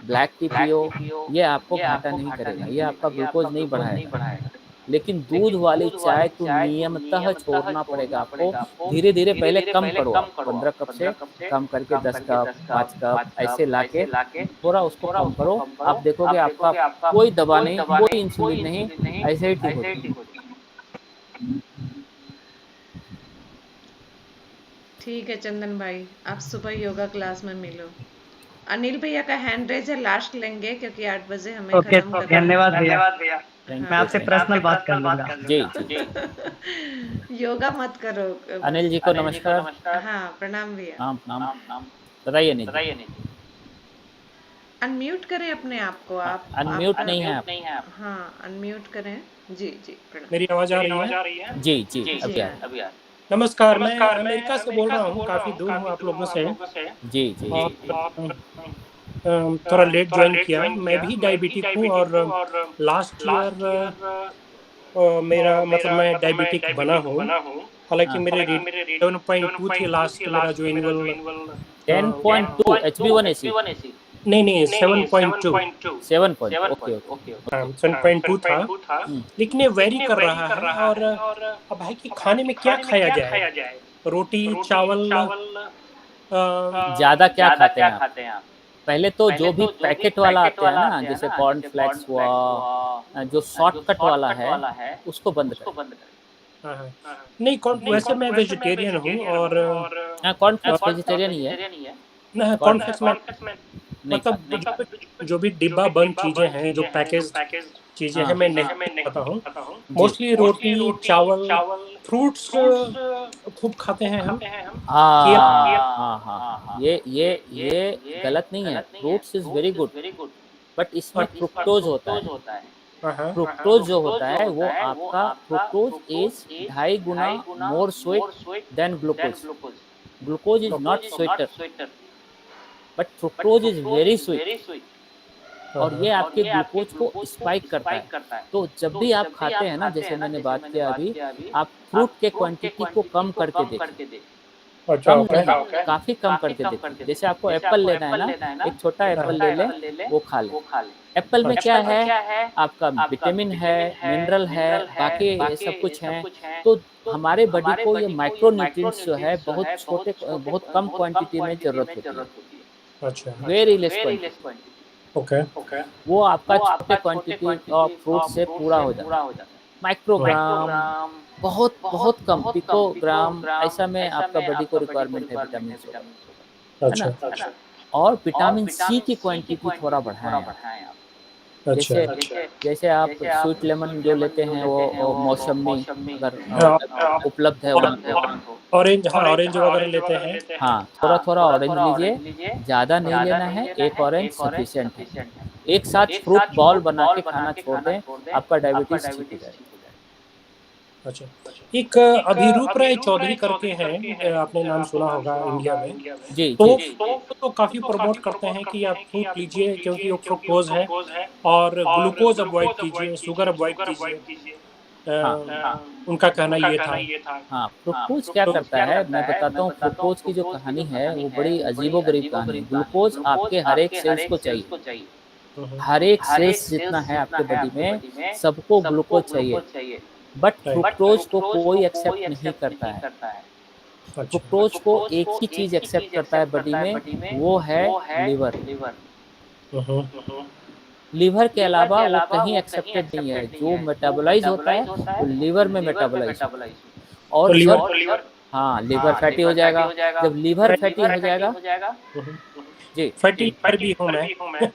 ब्लैक टी पियो, ये आपको घाटा नहीं करेगा, ये आपका ग्लूकोज नहीं बढ़ाएगा। लेकिन दूध वाली चाय तो नियमतः छोड़ना पड़ेगा आपको। धीरे धीरे पहले कम करो, आप 15 कप से कम करके 10 कप 5 कप ऐसे लाके थोड़ा उसको कम करो। आप देखोगे आपका कोई दवा नहीं, कोई इंसुलिन नहीं, ऐसे ही ठीक हो जाएगा। ठीक है चंदन भाई, आप सुबह योगा क्लास में मिलो। अनिल भैया का हैंड रेज है, लास्ट लेंगे क्योंकि 8 बजे हमें ओके, खत्म करना है। धन्यवाद भैया। Thank मैं you, आपसे thank you। पर्सनल बात कर लूंगा। जी योगा मत करो। अनिल जी को नमस्कार। हाँ प्रणाम भैया। नाम नाम बताइए अनिल जी। अनम्यूट करें अपने आप को, आप अनम्यूट नहीं है आप। हाँ अनम्यूट करें। जी जी प्रणाम। मेरी आवाज आ रही है? जी जी अभी आ रही है। नमस्कार, मैं अमेरिका से बोल रहा हूँ, काफी दूर हूँ आप लोगों से। जी जी और थोड़ा लेट ज्वाइन किया। मैं भी डायबिटिक हूँ और लास्ट ईयर मेरा मतलब मैं डायबिटिक बना हूँ। हालांकि मेरे रेट 7.2 थे लास्ट मेरा जो एनुअल 10.2 HB1AC। नहीं 7.2 ओके ओके। 7.2 था, लेकिन ये वेरी कर रहा है। और अब भाई कि खाने में क्या खाया जाए, रोटी चावल ज़्यादा क्या खाते हैं आप? पहले तो जो भी पैकेट वाला आते हैं ना, जैसे कॉर्नफ्लेक्स हुआ, जो शॉर्टकट वाला है उसको बंद करें। नहीं वैसे मैं वेजिटेरियन हूँ और कॉर्नफ्लेक्स वेजिटेरियन ही है ना। कॉर्नफ्लेक्स में मतलब जो भी डिब्बा बंद चीजें हैं, जो पैकेज चीजें हैं, मैं नहीं खाता हूँ। मोस्टली रोटी चावल, फ्रूट्स खूब खाते हैं हम। हाँ, ये गलत नहीं है, fruits is very good, but इसमें फ्रुक्टोज होता है। फ्रुक्टोज जो होता है वो आपका फ्रुक्टोज इज 2.5 गुना more sweet than glucose. Glucose is not sweeter, but fructose is very sweet, और ये आपके ग्लूकोज को स्पाइक करता है। तो जब भी आप खाते हैं ना, जैसे मैंने बात किया अभी, आप फ्रूट के क्वांटिटी को कम करके देखें। अच्छा, कम ओके। नहीं, काफी कम करके देखिए। जैसे आपको एप्पल लेना है ना, एक छोटा एप्पल ले ले, वो खा ले। एप्पल में क्या है, आपका विटामिन है, मिनरल है, बाकी सब कुछ है। तो हमारे बॉडी को ये माइक्रो न्यूट्रिएंट्स जो है बहुत छोटे, बहुत कम क्वांटिटी में जरूरत होती है, अच्छा, वेरी लेस क्वांटिटी। ओके। वो आपका छोटे क्वांटिटी ऑफ फ्रूट से पूरा हो जाता है। माइक्रोग्राम, बहुत बहुत कम पिकोग्राम ऐसा में आपका बॉडी को रिक्वायरमेंट है विटामिन का, है अच्छा, ना। और विटामिन सी की क्वांटिटी थोड़ा बढ़ाएं आप। अच्छा। जैसे जैसे आप स्वीट लेमन जो लेते हैं वो मौसमी, अगर हाँ, उपलब्ध है और वहाँ तो। ऑरेंज, हाँ, ऑरेंज वगैरह लेते हैं। हाँ, थोड़ा थोड़ा ऑरेंज लीजिए, ज़्यादा नहीं लेना है, एक ऑरेंज सफिशिएंट है। एक साथ फ्रूट बॉल बना के खाना छोड़ दें, आपका डायबिटीज ठीक हो जाएगा। अच्छा, एक अभिरूप राय चौधरी करके हैं, आपने नाम सुना होगा इंडिया में। जी तो जी तो काफ़ी प्रमोट करते हैं कि आप फ्रूट लीजिए क्योंकि वो फ्रुक्टोज है, और ग्लूकोज अवॉइड कीजिए, शुगर अवॉइड कीजिए। हाँ उनका कहना ये था। हाँ, फ्रुक्टोज क्या करता है मैं बताता हूँ। फ्रुक्टोज की जो कहानी है वो बड़ी अजीबोगरीब कहानी है। ग्लूकोज आपके हर एक सेल्स को चाहिए, हम्म, हर एक सेल्स जितना है आपके बॉडी में सबको ग्लूकोज चाहिए, बट राइट। फ्रुक्टोज को कोई एक्सेप्ट नहीं करता है। अच्छा, फ्रुक्टोज को एक ही चीज एक्सेप्ट करता है बॉडी में, वो है लिवर। हम्म, लिवर के अलावा वो कहीं एक्सेप्टेड नहीं है। जो मेटाबोलाइज होता है वो लिवर में मेटाबोलाइज होता है। तो और लीवर। जब, हाँ, लिवर फैटी हो जाएगा। जब लिवर फैटी हो जाएगा, जी फैटी लिवर भी हूँ मैं।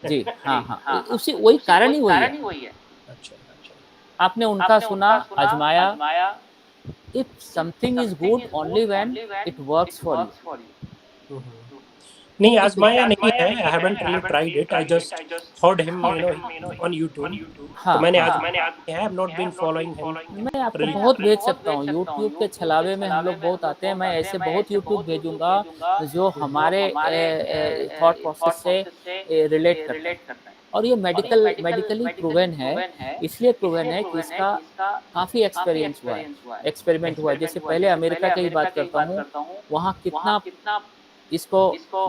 जी, हाँ हाँ, उसी वही कारण ही वही है। अच्छा, आपने उनका सुना, आजमाया। If something is good only when it works for you. Hmm. नहीं, ठीक आजमाया है, नहीं है, I haven't really tried it, I just heard him on YouTube. तो हाँ मैंने हाँ, आजमाया, I have not been following him मैं आपको रियली। बहुत भेज सकता हूँ। यूट्यूब के छलावे में हम लोग बहुत आते हैं। मैं ऐसे बहुत यूट्यूब भेजूंगा जो हमारे थॉट प्रोसेस से रिलेट करता है। और ये मेडिकली प्रूवन है। इसलिए प्रूवन है कि इसका काफ़ी एक्सपीरियंस हुआ है, एक्सपेरिमेंट हुआ है। जैसे पहले अमेरिका की ही बात करता हूँ, वहाँ कितना इसको,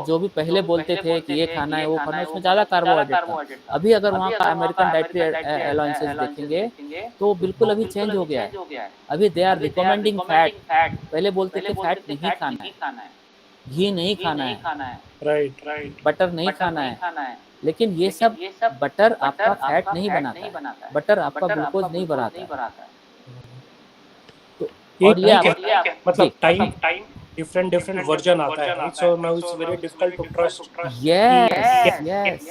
जो भी पहले बोलते थे कि ये खाना है वो खाना है, उसमें ज़्यादा कार्बोहाइड्रेट था। अभी अगर वहाँ का अमेरिकन डाइटरी अलाउंसेस देखेंगे तो बिल्कुल अभी चेंज हो गया है। अभी दे आर रिकमेंडिंग फैट। पहले बोलते थे फैट नहीं खाना है, घी नहीं खाना है, राइट। बटर नहीं खाना है। लेकिन ये सब, बटर आपका फैट नहीं बनाता है, बटर आपका ग्लूकोज नहीं बढ़ाता है। तो ये और ये आप, मतलब जी, टाइम डिफरेंट डिफरेंट वर्जन आता है, so now it's very difficult to trust कि यस यस,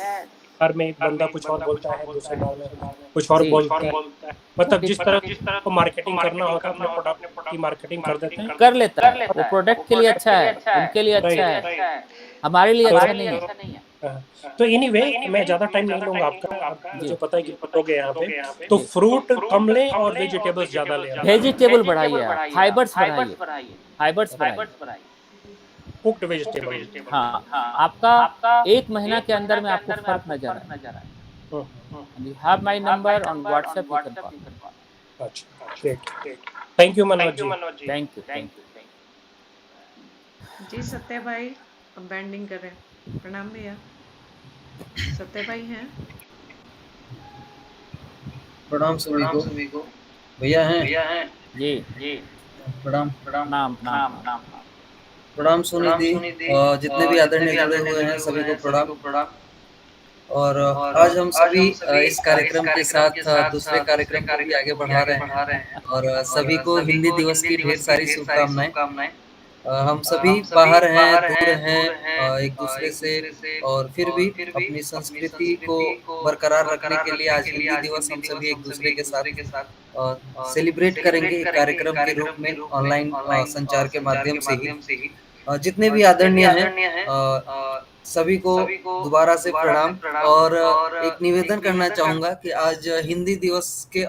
बार में एक बंदा कुछ और बोलता है, दूसरे बार में कुछ और जी, बोलता है। मतलब जिस तरह को मार्केटिंग करना होता है, अपने प्रोडक्ट की मार्केटिंग कर देते हैं। कर लेता है। वो प्रोडक्ट के लिए अच्छा है, उनके लिए अच्छा है, हमारे लिए अच्छा नहीं है। तो एनीवे, मैं ज्यादा टाइम नहीं लूंगा आपका, अब जी मुझे पता है कि हो गए यहाँ पे। तो जी, फ्रूट कम लें और वेजिटेबल्स ज्यादा लें। वेजिटेबल बढ़ाइए आप, फाइबर्स बढ़ाइए, फाइबर्स बढ़ाइए। Cooked vegetable. हाँ, आपका 1 महीना के अंदर में आपको फर्क नजर आए। You have my number on WhatsApp, you can call. अच्छा, great, thank you Manoj ji. Thank you, thank you. जी सत्य भाई, अब बैंडिंग करें। प्रणाम भैया। सत्य भाई हैं? प्रणाम सभी को। भैया हैं? जी, प्रणाम। प्रणाम प्रणाम प्रणाम। प्रणाम सुनिधि, जितने भी आदरणीय जुड़े हुए हैं सभी को प्रणाम। और आज हम सभी इस कार्यक्रम के साथ दूसरे कार्यक्रम को भी आगे बढ़ा रहे हैं, और सभी को हिंदी दिवस की ढेर सारी शुभकामनाएं। हम सभी बाहर हैं, दूर हैं एक दूसरे से, और फिर भी अपनी संस्कृति को बरकरार रखने के लिए आज हिंदी दिवस हम सभी एक दूसरे के साथ सेलिब्रेट करेंगे एक कार्यक्रम के रूप में, ऑनलाइन संचार के माध्यम से ही। जितने भी आदरणीय हैं सभी को दोबारा से प्रणाम। और एक निवेदन करना चाहूंगा कि आज हिंदी दिवस के